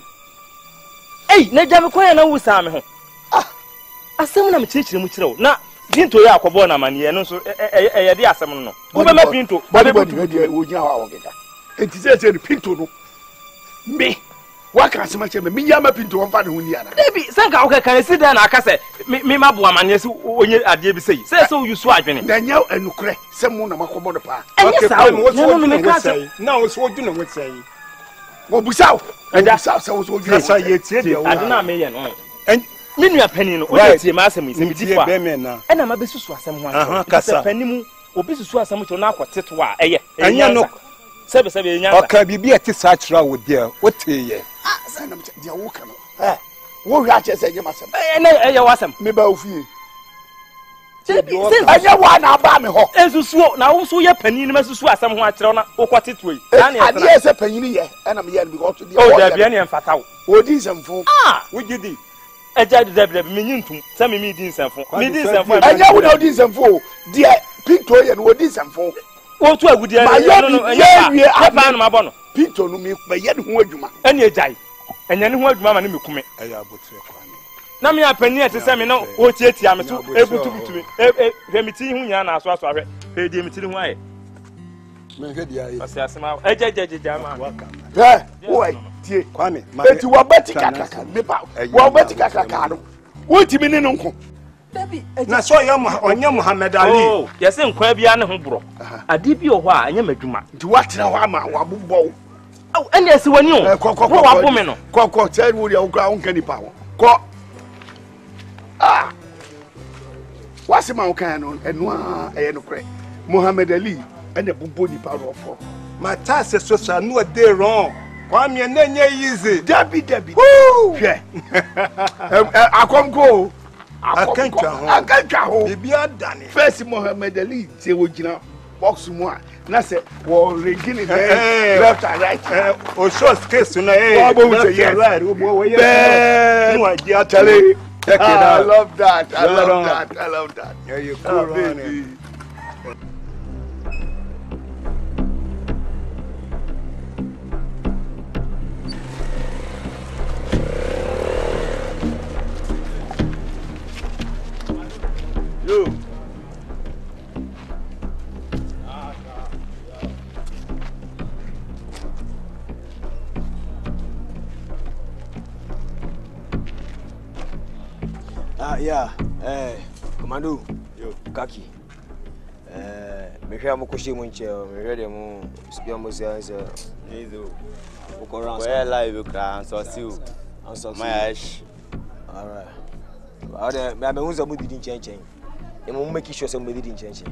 Hey, Nejam Koya na Usame ho. Asem na me chirichiri mu chiro. Na Pinto ya akobo na mani no so e de asem no. Wo be ma Pinto, body wo gina wa wogeda. Enti say Pinto no. Me waka asema che me ya ma Pinto won fa de huni ana. Debi sanka wo kan si da na aka se me ma bo amane se onye ade bi sei. Say so you so adwene. Na nya enukure se mu na makobo do pa. Okay, no me ka say. Na wo so odwene wo say. Wo busaw. Enda sa wo so odwene. Sa ye tie de wo. Ade na me ye no. Me nua pani no o de tie ma asem se me di fa. E na ma be susu asem ho asem. Kasa pani mu obi susu asem cho na akoteto a eye. Enya no. Sebe enya. Okay, bibi ati sa chira wo dia. What ye? Say na me dia wo ka no. Wo hwa che say ye masem. Na ye wasem. Me ba ofie. Anya wa na ba me ho. Esusuo na wo so ye panin no masusu asem ho akere na wo kwatete we. Ade ye se panin ye, na me ye because the. Oh, da bia ne mfata wo. Odi nsɛmfo. Wo gidi. Eja de me nyintum, se me di nsɛmfo. Me di nsɛmfo. Anya wo na odi nsɛmfo. De Pinto ye no odi nsɛmfo. Wo to agudi no anya pa no mabɔ no. Pinto no me ye ne ho adwuma. Ɛne ejai. Enya ne ho adwuma ma ne mekume. Ɛya abotre kwa. Na me apani ate se me no wo tietia me so ebutubutu me remiti hu nya na aso ahwe pe die miti hu aye me hwe dia aye ase asema ejejejeja ma wo tie kwame eti wo beti kakaka me pa wo beti kakaka no wo ti me ne nko na so ye onye Muhammad Ali oh yese nkwa bia ne ho bro ade bi o ho a anya madwuma nti watena ho ama wabobɔ aw ene ese wani o wo wabo me no kokko tell wo dia wo kra wo nkani pa wo ko what's my kind on and one Muhammad Ali and the body power of my task is social no day wrong. Kwame nenye easy. Debbie. Woo! Yeah. I come go. I can't go. Bibia done. First Muhammad Ali say we gina box one. Na say we regini left and right. O show case na right. No idea tell I love that. I love that. Yeah, you cool, baby. Yo. Yeah, Commando, yo, Kaki. Me hear mo koshi mo nche, me hear dem mo speak mo say answer. Ezo. Where live you can so see you. My ash. All right. But me hu say mo didi nchenchen. E mo make sure say mo didi nchenchen.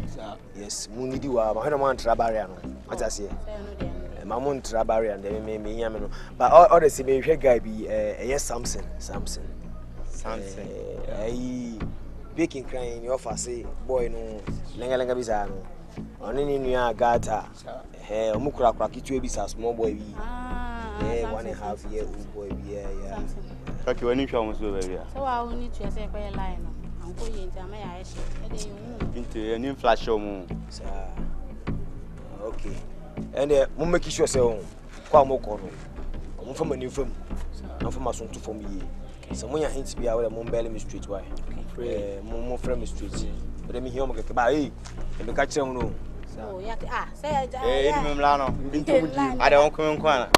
Yes, mo nidi wa, ma ho man tra barrier no. What I say? Ma mo tra barrier dem me hia me no. But all the say me hwe guy bi yes Samson. Baking crying in your face, boy, no, Lenga Bizano. On any new gata, Mukra Krakitu bisa small boy, 1.5 year old boy, yeah. Okay, when you show us over here. So I will need to say by a line. I'm going into my eyes. Into a new flash of moon. Okay. And we'll make sure so. Quamoko. I'm from a new film. I'm from a son to for me. Someone hint to be our Mombelli Street. Why? More friendly streets. But let me hear me buy and the catcher. No. Oh, yeah, say, Milano. I don't come in corner.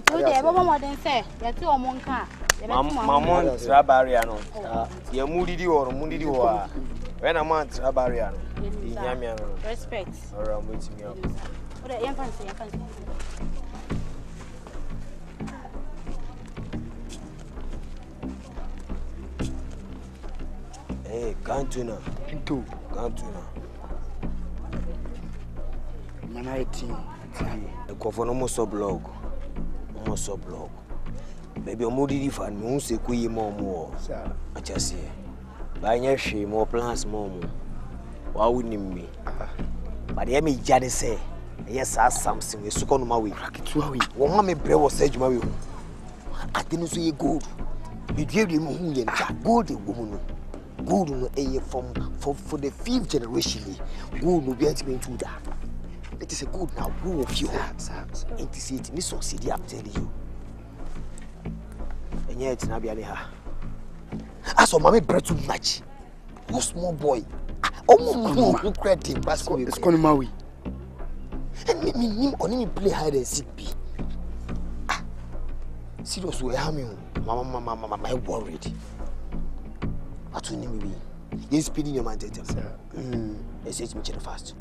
So, yeah, more than say, you're 2 or 1 car. Mamma Trabariano. You're moody or moody or when I'm on Trabariano. Respect. Around with me. What a young fancy. Hey, Cantuna. Pinto. Cantuna. Manati. Go for no more blog. Maybe a moody fan, no say quay more. I just say, by your shame, more plans, more. Why wouldn't me? But the me Jaddy say, yes, I something with Sukonuma. One mammy bread was said, Mario. I didn't say good. You gave him a good woman. Good no for the 5th generation. Good no be able to that. It is a good now. Who of you? It is it. Miss City, I'm telling you. And yet, Nabianiha. I saw mommy bread too much. No small boy. Oh, who cried him? It's going Maui. And me only play hide and seek. Seriously, I'm Mama, worried. What you name me? You're speeding your man, sir. Let's say it's fast.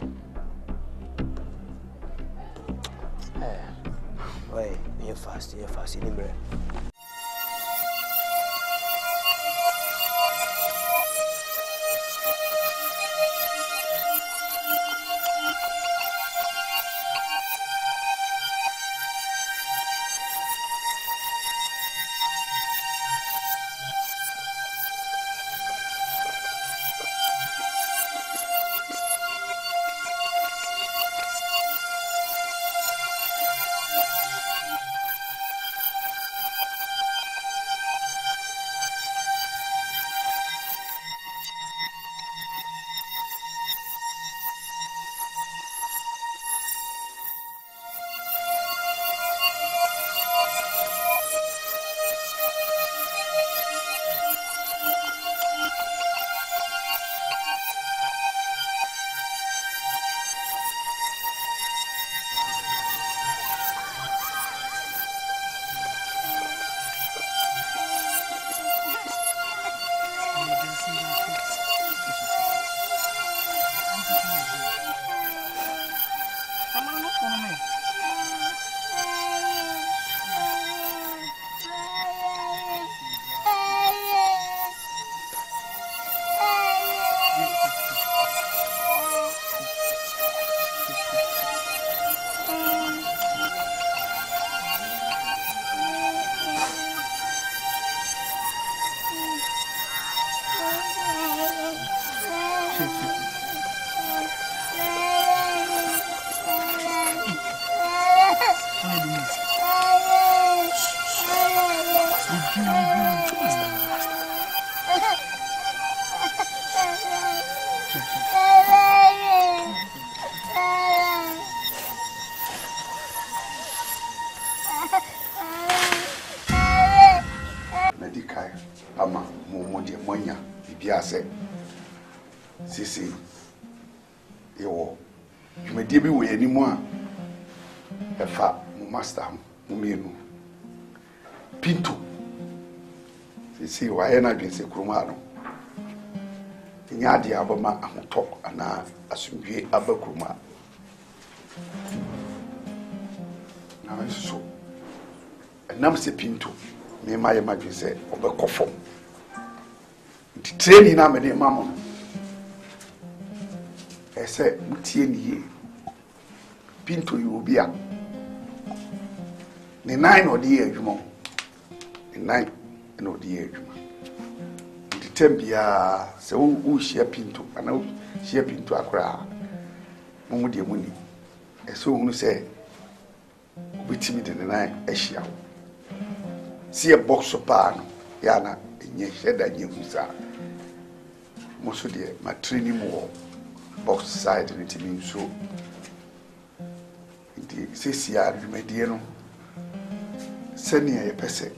Wait, you're fast, you're in bread. sisi yo dwumadie bi wɔ yɛnimu a ɛfa mo master mo mienu Pinto sisi wayɛ na dwen sɛ kuruma no nya ade abama ahotɔ ana asomdwe aba kuruma na nso ɛnam sɛ Pinto me ma yɛ ma dwen sɛ ɔbɛkɔ fam nti training na me de ma mo ɛsɛ mutie nie Pinto yi obi a ne nan no de yɛ adwuma ne nan no de yɛ adwuma nti tambia sɛ wo hyia Pinto ana wo hyia Pinto akora mo de mu ni ɛsɛ wo hunu sɛ obetimi de ne nan ahyia wo si e box pa no ya na enye heda nye husa mo so de ma training mo box side ni timi so ndi sesi a dwumadie no sɛnea yɛpɛ sɛ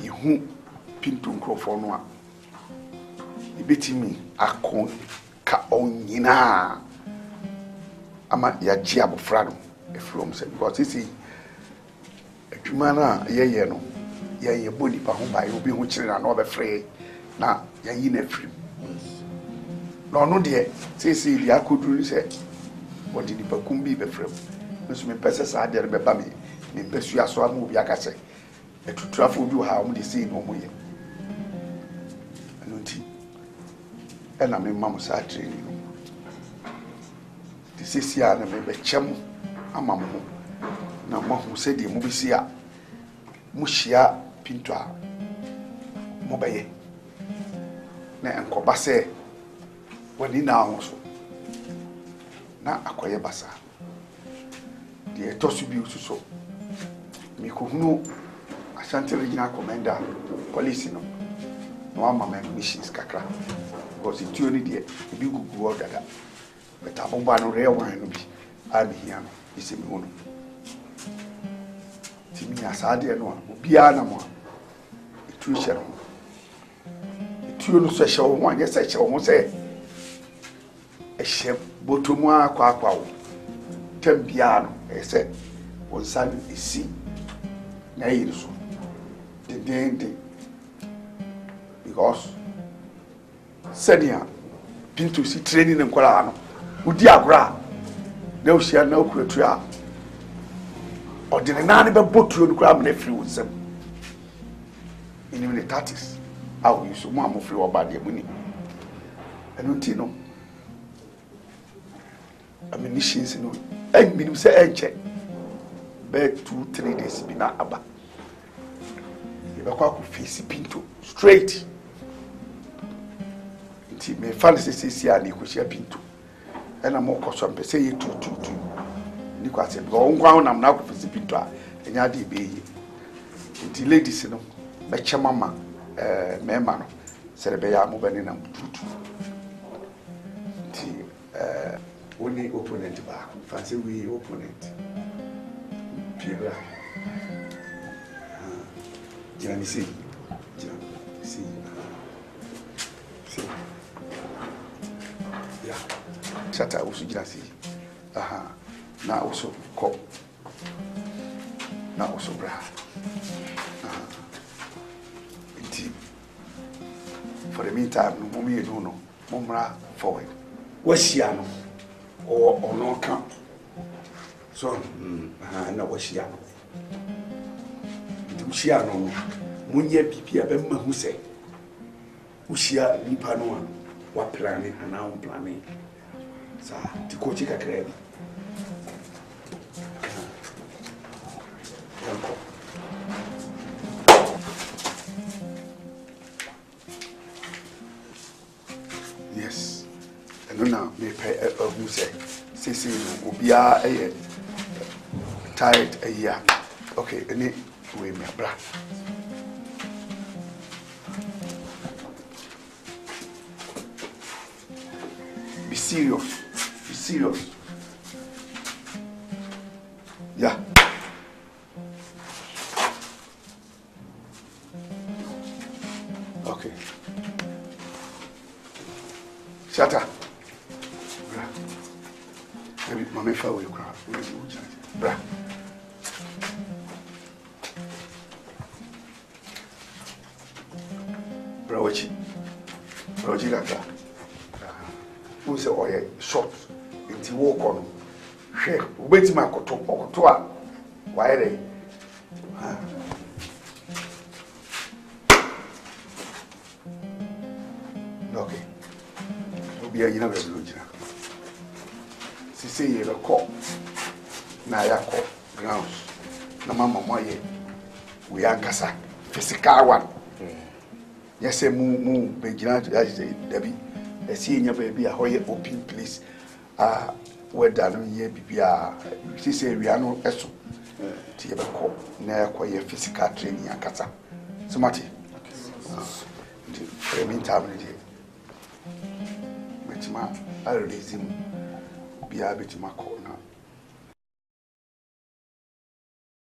yɛhu Pinto nkurɔfoɔ no a yɛbɛtumi akɔ ka ɔnyinaa ama yɛagye abɔfra no ɛfirom sɛ because sisi adwuma no a yɛyɛ no yɛbɔ nipa ho ba obi ho kyerɛ na ɔbɛfrɛ na yɛyi no afirim na ɔno deɛ sisi deɛ akɔduru sɛ wɔde nipa kum bi bɛfrɛ mu nso mepɛ sɛ saa deɛ no bɛba me mempɛ sua so ama obi aka sɛ atuturafo bi wɔ ha ɔmo de sei na ɔmo yɛ ɛno nti ɛna memma mo saa training no de sisi a na mebɛkyɛ mo ama mo ho na mahu sɛdeɛ mobɛsi a mohyia Pinto a mobɛyɛ na nkɔba sɛ w'ani na ho so na akɔyɛ basa deɛ ɛtɔ so bi osuso mekɔhunu Ashanti Regional Commander police no na wama ma missions kakra because ituo ni deɛ ebi gugu hɔ dada bɛta boba no rɛ wan no bi a mehia no isi mi hono timi asade no a obia na mo itu hyɛ no itu no so hyɛ wo ho anyɛ sɛ hyɛ wo ho sɛ ɛhyɛ botomu akwa wo tambia no ɛsɛ won san isi na yi so dendende because sɛnea Pinto si training nkɔla no udi agora na ohyia na okuatu a ɔde ne nan ne bɛbɔ tuo no kora amena firi wo nsɛm inim ne tactics a wo yusu mo amofiri wɔ ba deɛ mu ni ɛno nti no ammunitions no minim sɛ ɛnkyɛ bɛɛ 2-3 days bi na aba yɛbɛkɔ akɔ face Pinto straight nti mefa no sɛ sɛsi a ne ɛkɔhyia Pinto ɛna mɔkɔ so mpɛ sɛ yɛ tututu ni kwa sɛ because nkwa ho nam na akɔ face Pinto a ɛnya de bɛyɛ nti ladies no bɛkyɛ mama mɛma no sɛ bɛyɛ a mobɛne nam tutu nti only opponent back fancy we opponent Pierre Jani see yeah shata usu jina see aha na usu ko na usu bra inti for the meantime no mommy do no momra forward washia no or no come so na washia no washia no munye bibia be ma hu se washia nipa no a wa planning and now planning sa ti ko chi kakra bi yes and now me pay who say obia tired a year okay any way me bra be serious yeah okay shut Mama fa we kra. Bra. Brawachi kaka. Who say oye short nti wo kɔ no. Hwɛ, obeti ma koto a. Why dey? Okay. Obi a yina be lo jina. Sisi ye be kɔ. Na ya kɔ grounds. Na mama mo ye. We ankasa physical one. Yes, mu begina to Debbie. I see nya baby a hoye open place. Where no ye bibia. You say we are no eso. Ti ye be kɔ na kɔ ye physical training ankasa. So mati. The meantime betima I release him. Bia betima kɔ na